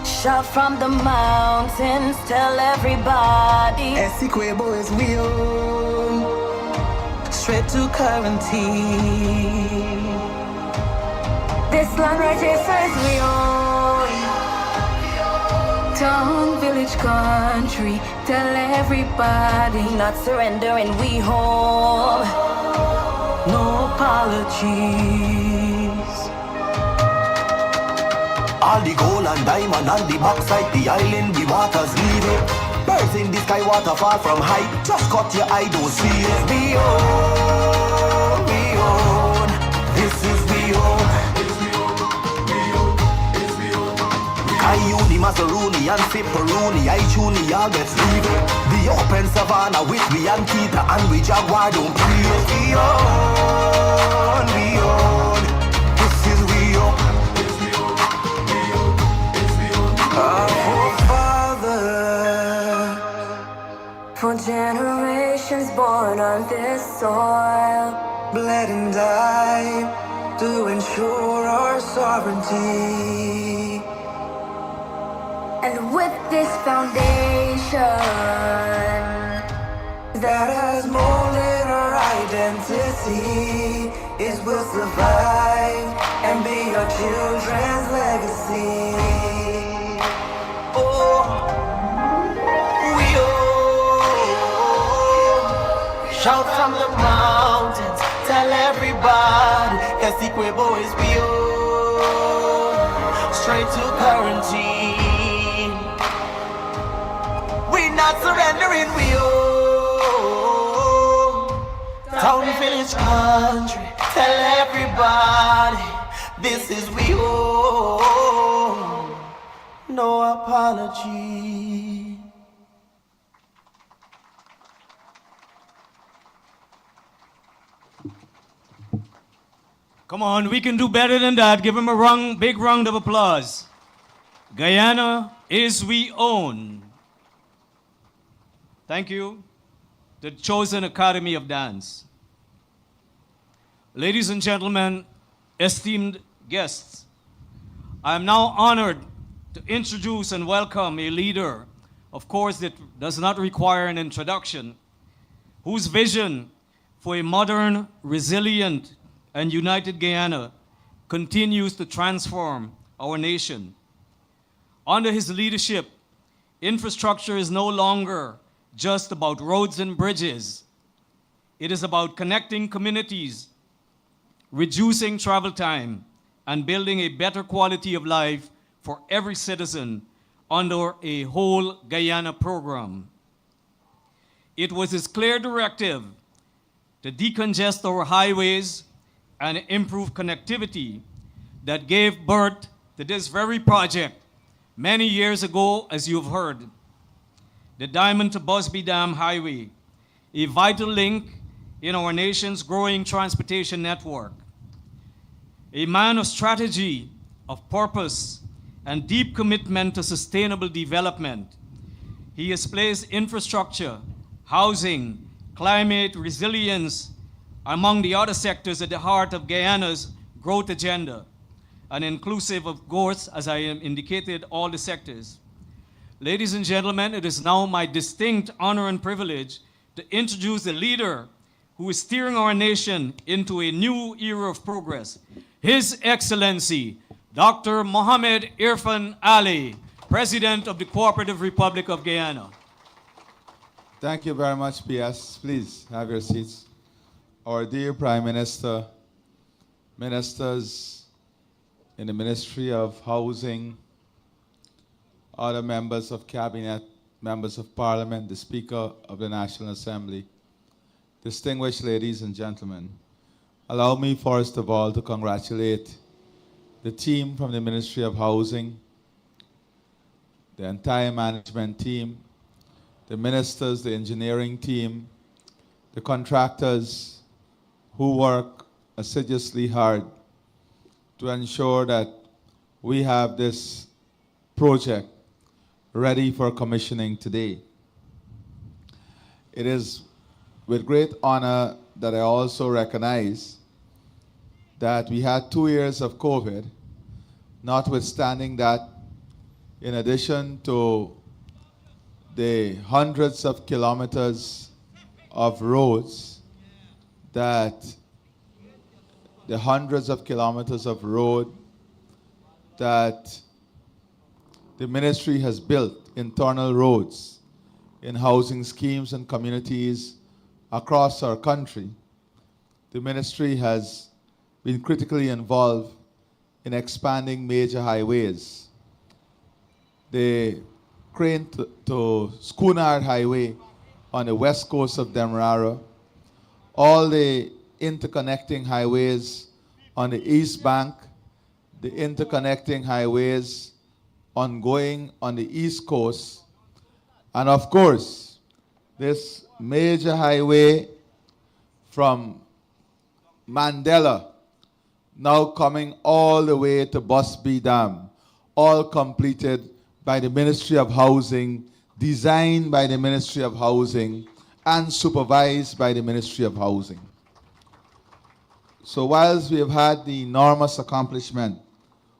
Shout from the mountains, tell everybody.
Essequibo is we own. Straight to quarantine.
This land right here says we own. Town, village, country, tell everybody.
Not surrendering, we home. No apologies. All the gold and diamond and the backside, the island, the waters leave it. Birds in the sky, waterfall from high. Just cut your eye, don't see it. We own, we own. This is we own. Ayuni, Mazzaruni, and Pepperoni, Ichuni, all gets leaving. The open savannah with we and Kita and we Jaguar don't create. We own, we own. This is we own. Our forefathers,
For generations born on this soil,
bled and died to ensure our sovereignty.
and with this foundation
That has molded our identity, it will survive and be our children's legacy. Oh, we own. Shout from the mountains, tell everybody, Essequibo is we own. Straight to quarantine. We not surrendering, we own. Town, village, country, tell everybody, this is we own. No apology.
Come on, we can do better than that. Give him a big round of applause. Guyana is we own. Thank you, the chosen Academy of Dance. Ladies and gentlemen, esteemed guests, I am now honored to introduce and welcome a leader, of course, that does not require an introduction, whose vision for a modern, resilient, and united Guyana continues to transform our nation. Under his leadership, infrastructure is no longer just about roads and bridges. It is about connecting communities, reducing travel time, and building a better quality of life for every citizen under a whole Guyana program. It was his clear directive to decongest our highways and improve connectivity that gave birth to this very project many years ago, as you've heard. The Diamond to Busby Dam Highway, a vital link in our nation's growing transportation network. A man of strategy, of purpose, and deep commitment to sustainable development, he has placed infrastructure, housing, climate resilience, among the other sectors at the heart of Guyana's growth agenda, and inclusive, of course, as I indicated, all the sectors. Ladies and gentlemen, it is now my distinct honor and privilege to introduce the leader who is steering our nation into a new era of progress, His Excellency, Dr. Mohamed Irfan Ali, President of the Cooperative Republic of Guyana.
Thank you very much, PS. Please have your seats. Our dear Prime Minister, ministers in the Ministry of Housing, other members of Cabinet, members of Parliament, the Speaker of the National Assembly, distinguished ladies and gentlemen, allow me first of all to congratulate the team from the Ministry of Housing, the entire management team, the ministers, the engineering team, the contractors who work assiduously hard to ensure that we have this project ready for commissioning today. It is with great honor that I also recognize that we had 2 years of COVID, notwithstanding that, in addition to the hundreds of kilometers of roads that the ministry has built, internal roads in housing schemes and communities across our country. The ministry has been critically involved in expanding major highways. The Crane to Schoonard Highway on the west coast of Demerara, all the interconnecting highways on the east bank, the interconnecting highways ongoing on the east coast, and of course, this major highway from Mandela, now coming all the way to Busby Dam, all completed by the Ministry of Housing, designed by the Ministry of Housing, and supervised by the Ministry of Housing. So whilst we have had the enormous accomplishment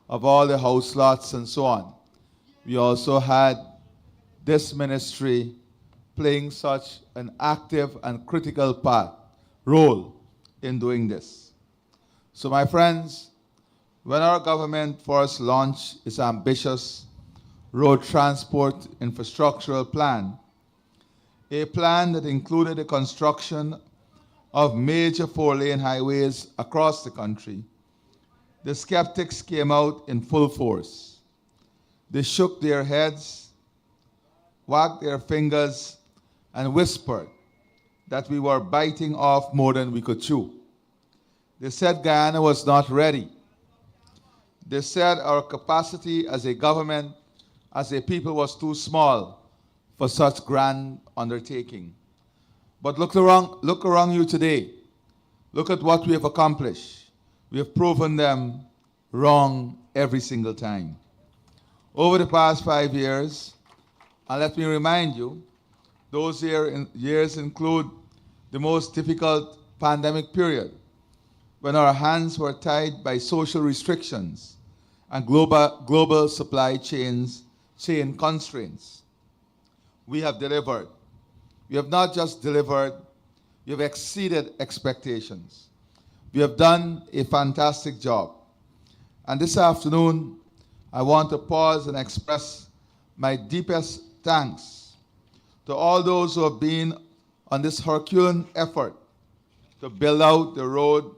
of all the house lots and so on, we also had this ministry playing such an active and critical role in doing this. So my friends, when our government first launched its ambitious road transport infrastructural plan, a plan that included the construction of major 4-lane highways across the country, the skeptics came out in full force. They shook their heads, wagged their fingers, and whispered that we were biting off more than we could chew. They said Guyana was not ready. They said our capacity as a government, as a people, was too small for such grand undertaking. But look around you today. Look at what we have accomplished. We have proven them wrong every single time. Over the past 5 years, and let me remind you, those years include the most difficult pandemic period. when our hands were tied by social restrictions and global supply chain constraints. We have delivered. We have not just delivered, we have exceeded expectations. We have done a fantastic job. And this afternoon, I want to pause and express my deepest thanks to all those who have been on this Herculean effort to build out the road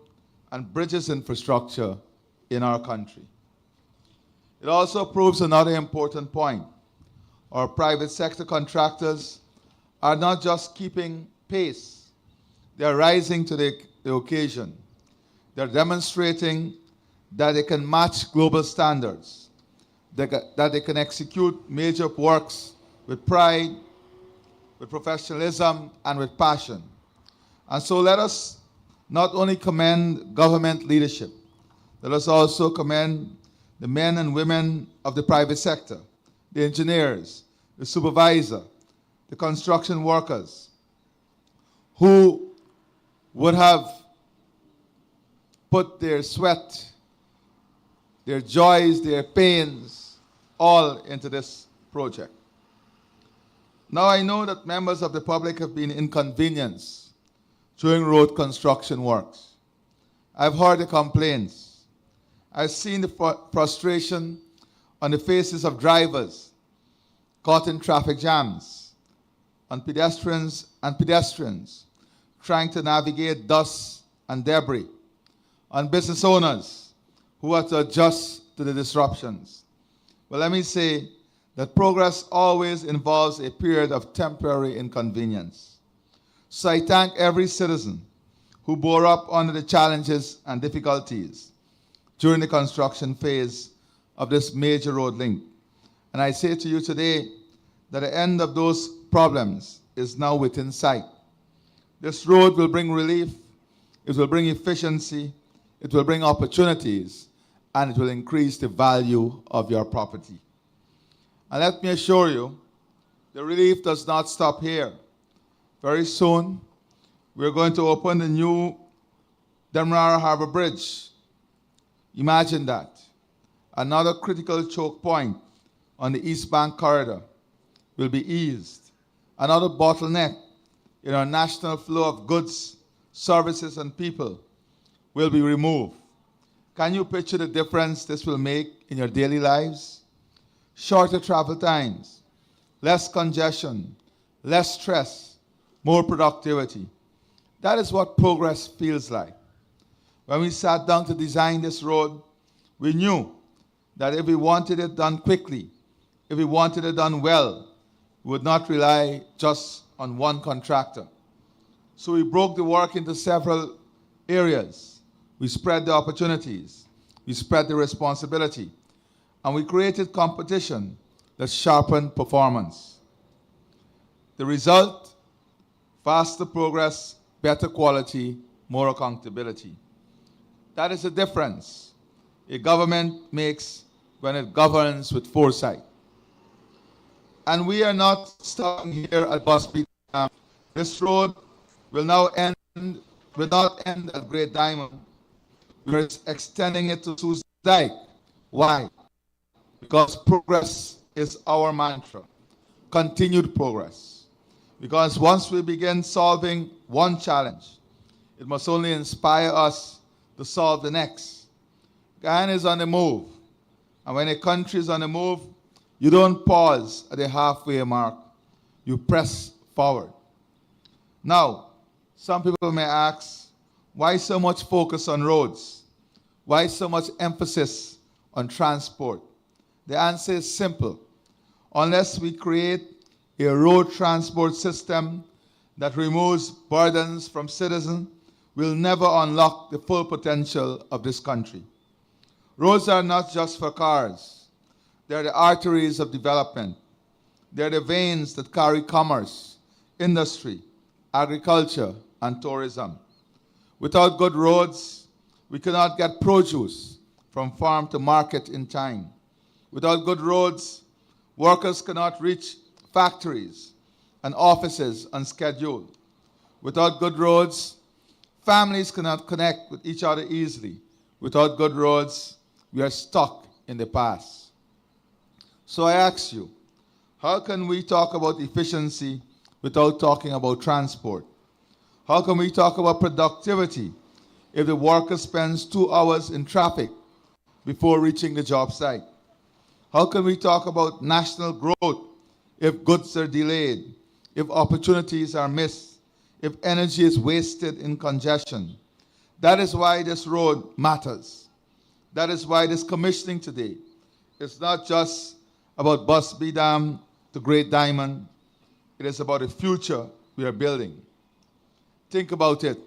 and bridges infrastructure in our country. It also proves another important point. Our private sector contractors are not just keeping pace, they are rising to the occasion. They're demonstrating that they can match global standards, that they can execute major works with pride, with professionalism, and with passion. And so let us not only commend government leadership, let us also commend the men and women of the private sector, the engineers, the supervisor, the construction workers, who would have put their sweat, their joys, their pains, all into this project. Now I know that members of the public have been inconvenienced during road construction works. I've heard the complaints. I've seen the frustration on the faces of drivers caught in traffic jams, on pedestrians trying to navigate dust and debris, on business owners who have to adjust to the disruptions. Well, let me say that progress always involves a period of temporary inconvenience. So I thank every citizen who bore up under the challenges and difficulties during the construction phase of this major road link. And I say to you today that the end of those problems is now within sight. This road will bring relief, it will bring efficiency, it will bring opportunities, and it will increase the value of your property. And let me assure you, the relief does not stop here. Very soon, we're going to open the new Demerara Harbor Bridge. Imagine that. Another critical choke point on the East Bank corridor will be eased. Another bottleneck in our national flow of goods, services, and people will be removed. Can you picture the difference this will make in your daily lives? Shorter travel times, less congestion, less stress, more productivity. That is what progress feels like. When we sat down to design this road, we knew that if we wanted it done quickly, if we wanted it done well, we would not rely just on one contractor. So we broke the work into several areas. We spread the opportunities, we spread the responsibility, and we created competition that sharpened performance. The result, faster progress, better quality, more accountability. That is the difference a government makes when it governs with foresight. And we are not stopping here at Busby Dam. This road will not end at Great Diamond. We're extending it to Susan Dyke. Why? Because progress is our mantra. Continued progress. Because once we begin solving one challenge, it must only inspire us to solve the next. Guyana is on the move. And when a country is on the move, you don't pause at the halfway mark. You press forward. Now, some people may ask, why so much focus on roads? Why so much emphasis on transport? The answer is simple. Unless we create a road transport system that removes burdens from citizens, we'll never unlock the full potential of this country. Roads are not just for cars. They're the arteries of development. They're the veins that carry commerce, industry, agriculture, and tourism. Without good roads, we cannot get produce from farm to market in time. Without good roads, workers cannot reach factories and offices on schedule. Without good roads, Families cannot connect with each other easily. Without good roads, we are stuck in the past. So I ask you, how can we talk about efficiency without talking about transport? How can we talk about productivity if the worker spends 2 hours in traffic before reaching the job site? How can we talk about national growth if goods are delayed, if opportunities are missed, if energy is wasted in congestion? That is why this road matters. That is why this commissioning today is not just about Busby Dam to Great Diamond. It is about the future we are building. Think about it.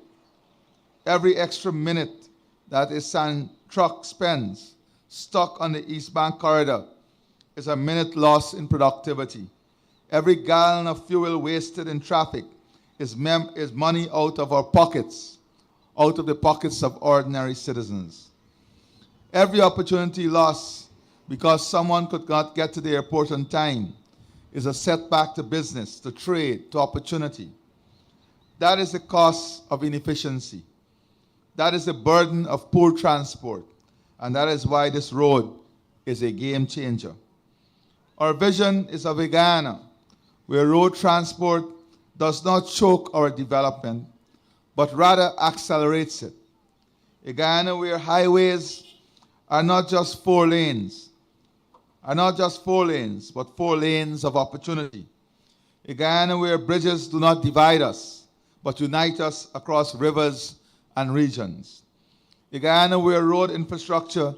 Every extra minute that a sand truck spends stuck on the East Bank corridor is a minute lost in productivity. Every gallon of fuel wasted in traffic is money out of our pockets, out of the pockets of ordinary citizens. Every opportunity lost because someone could not get to the airport on time is a setback to business, to trade, to opportunity. That is the cost of inefficiency. That is the burden of poor transport. And that is why this road is a game changer. Our vision is of a Guyana where road transport does not choke our development, but rather accelerates it. A Guyana where highways are not just 4 lanes, but 4 lanes of opportunity. A Guyana where bridges do not divide us, but unite us across rivers and regions. A Guyana where road infrastructure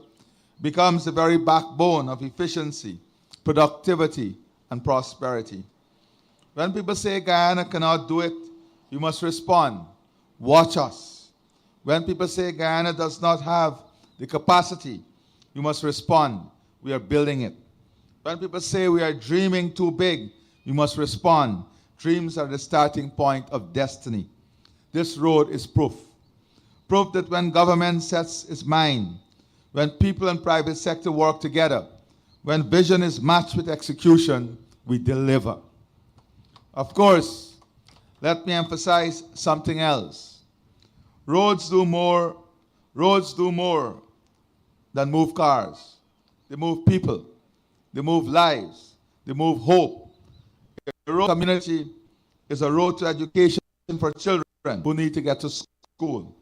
becomes the very backbone of efficiency, productivity, and prosperity. When people say Guyana cannot do it, you must respond, watch us. When people say Guyana does not have the capacity, you must respond, we are building it. When people say we are dreaming too big, you must respond, dreams are the starting point of destiny. This road is proof. Proof that when government sets its mind, when people and private sector work together, when vision is matched with execution, we deliver. Of course, let me emphasize something else. Roads do more than move cars. They move people. They move lives. They move hope. A road community is a road to education for children who need to get to school.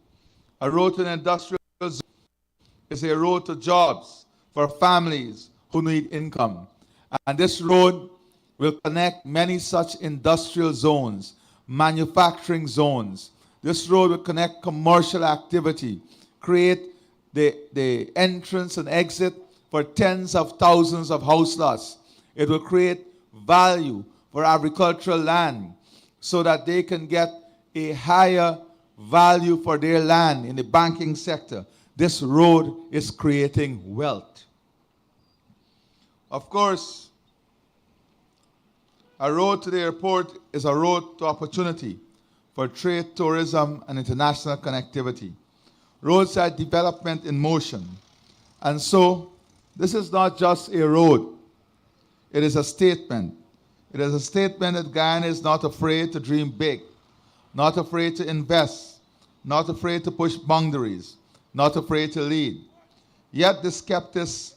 A road to an industrial zone is a road to jobs for families who need income. And this road will connect many such industrial zones, manufacturing zones. This road will connect commercial activity, create the entrance and exit for tens of thousands of house lots. It will create value for agricultural land so that they can get a higher value for their land in the banking sector. This road is creating wealth. Of course, a road to the airport is a road to opportunity for trade, tourism, and international connectivity. Roads are development in motion. And so, this is not just a road. It is a statement. It is a statement that Guyana is not afraid to dream big, not afraid to invest, not afraid to push boundaries, not afraid to lead. Yet the skeptics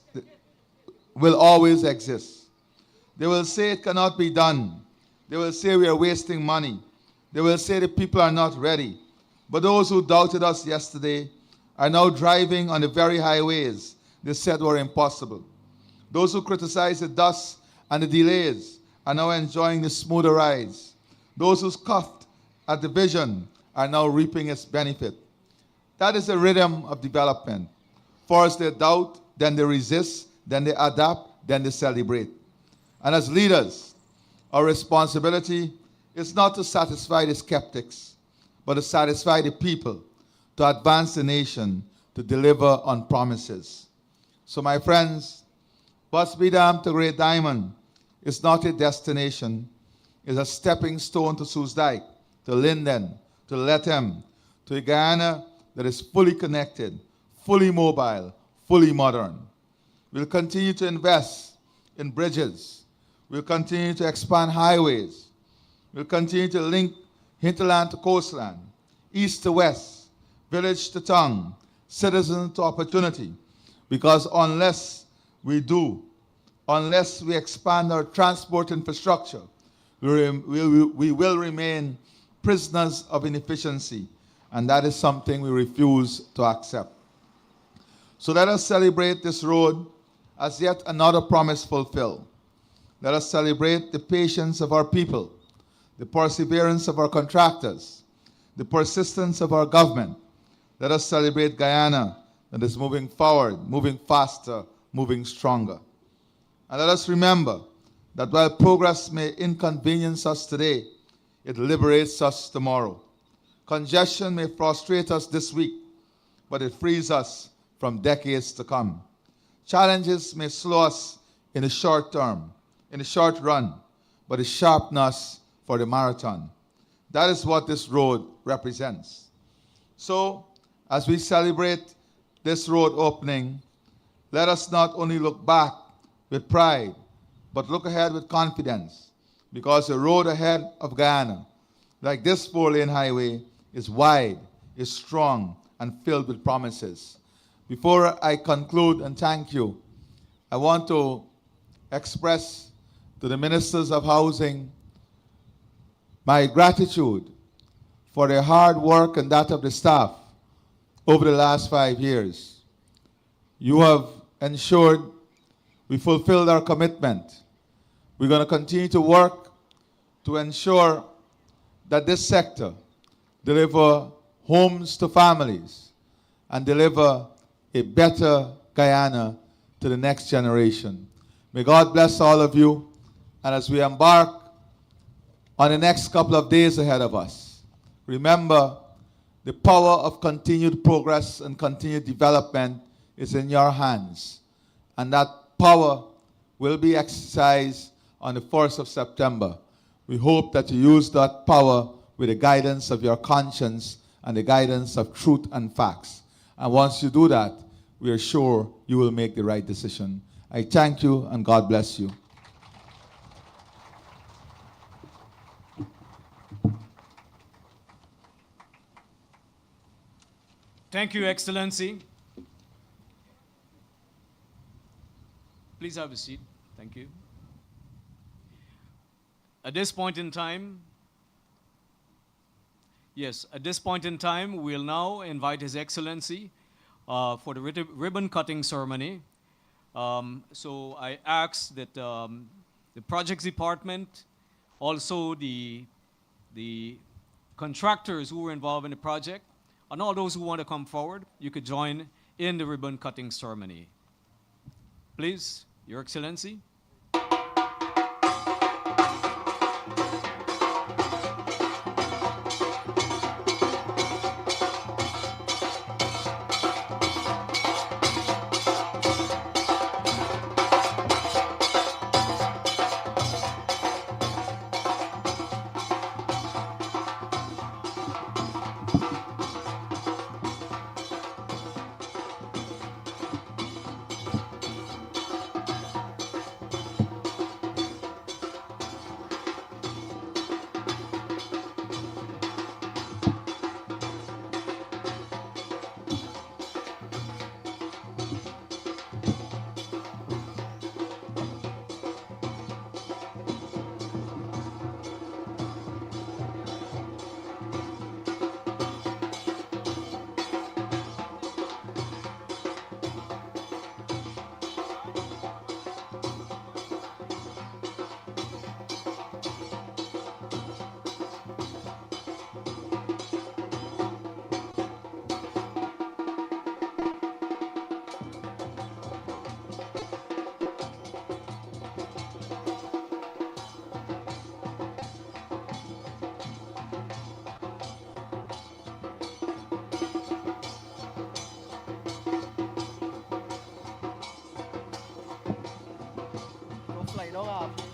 will always exist. They will say it cannot be done. They will say we are wasting money. They will say the people are not ready. But those who doubted us yesterday are now driving on the very highways they said were impossible. Those who criticized the dust and the delays are now enjoying the smoother rides. Those who scoffed at the vision are now reaping its benefit. That is the rhythm of development. First they doubt, then they resist, then they adapt, then they celebrate. And as leaders, our responsibility is not to satisfy the skeptics, but to satisfy the people, to advance the nation, to deliver on promises. So my friends, Busby Dam to Great Diamond is not a destination, it's a stepping stone to Sioux Dike, to Linden, to Lethem, to a Guyana that is fully connected, fully mobile, fully modern. We'll continue to invest in bridges. We'll continue to expand highways. We'll continue to link hinterland to coastland, east to west, village to tongue, citizen to opportunity. Because unless we do, unless we expand our transport infrastructure, we will remain prisoners of inefficiency, and that is something we refuse to accept. So let us celebrate this road as yet another promise fulfilled. Let us celebrate the patience of our people, the perseverance of our contractors, the persistence of our government. Let us celebrate Guyana that is moving forward, moving faster, moving stronger. And let us remember that while progress may inconvenience us today, it liberates us tomorrow. Congestion may frustrate us this week, but it frees us from decades to come. Challenges may slow us in the short term, in the short run, but it sharpens us for the marathon. That is what this road represents. So, as we celebrate this road opening, let us not only look back with pride, but look ahead with confidence, because the road ahead of Guyana, like this 4-lane highway, is wide, is strong, and filled with promises. Before I conclude and thank you, I want to express to the ministers of housing my gratitude for their hard work and that of the staff over the last 5 years. You have ensured we fulfilled our commitment. We're going to continue to work to ensure that this sector deliver homes to families and deliver a better Guyana to the next generation. May God bless all of you. And as we embark on the next couple of days ahead of us, remember the power of continued progress and continued development is in your hands. And that power will be exercised on the 1st of September. We hope that you use that power with the guidance of your conscience and the guidance of truth and facts. And once you do that, we are sure you will make the right decision. I thank you and God bless you.
Thank you, Excellency. Please have a seat. Thank you. At this point in time, we'll now invite His Excellency for the ribbon cutting ceremony. So I ask that the projects department, also the contractors who were involved in the project, and all those who want to come forward, you could join in the ribbon cutting ceremony. Please, Your Excellency.
Fly đâu à?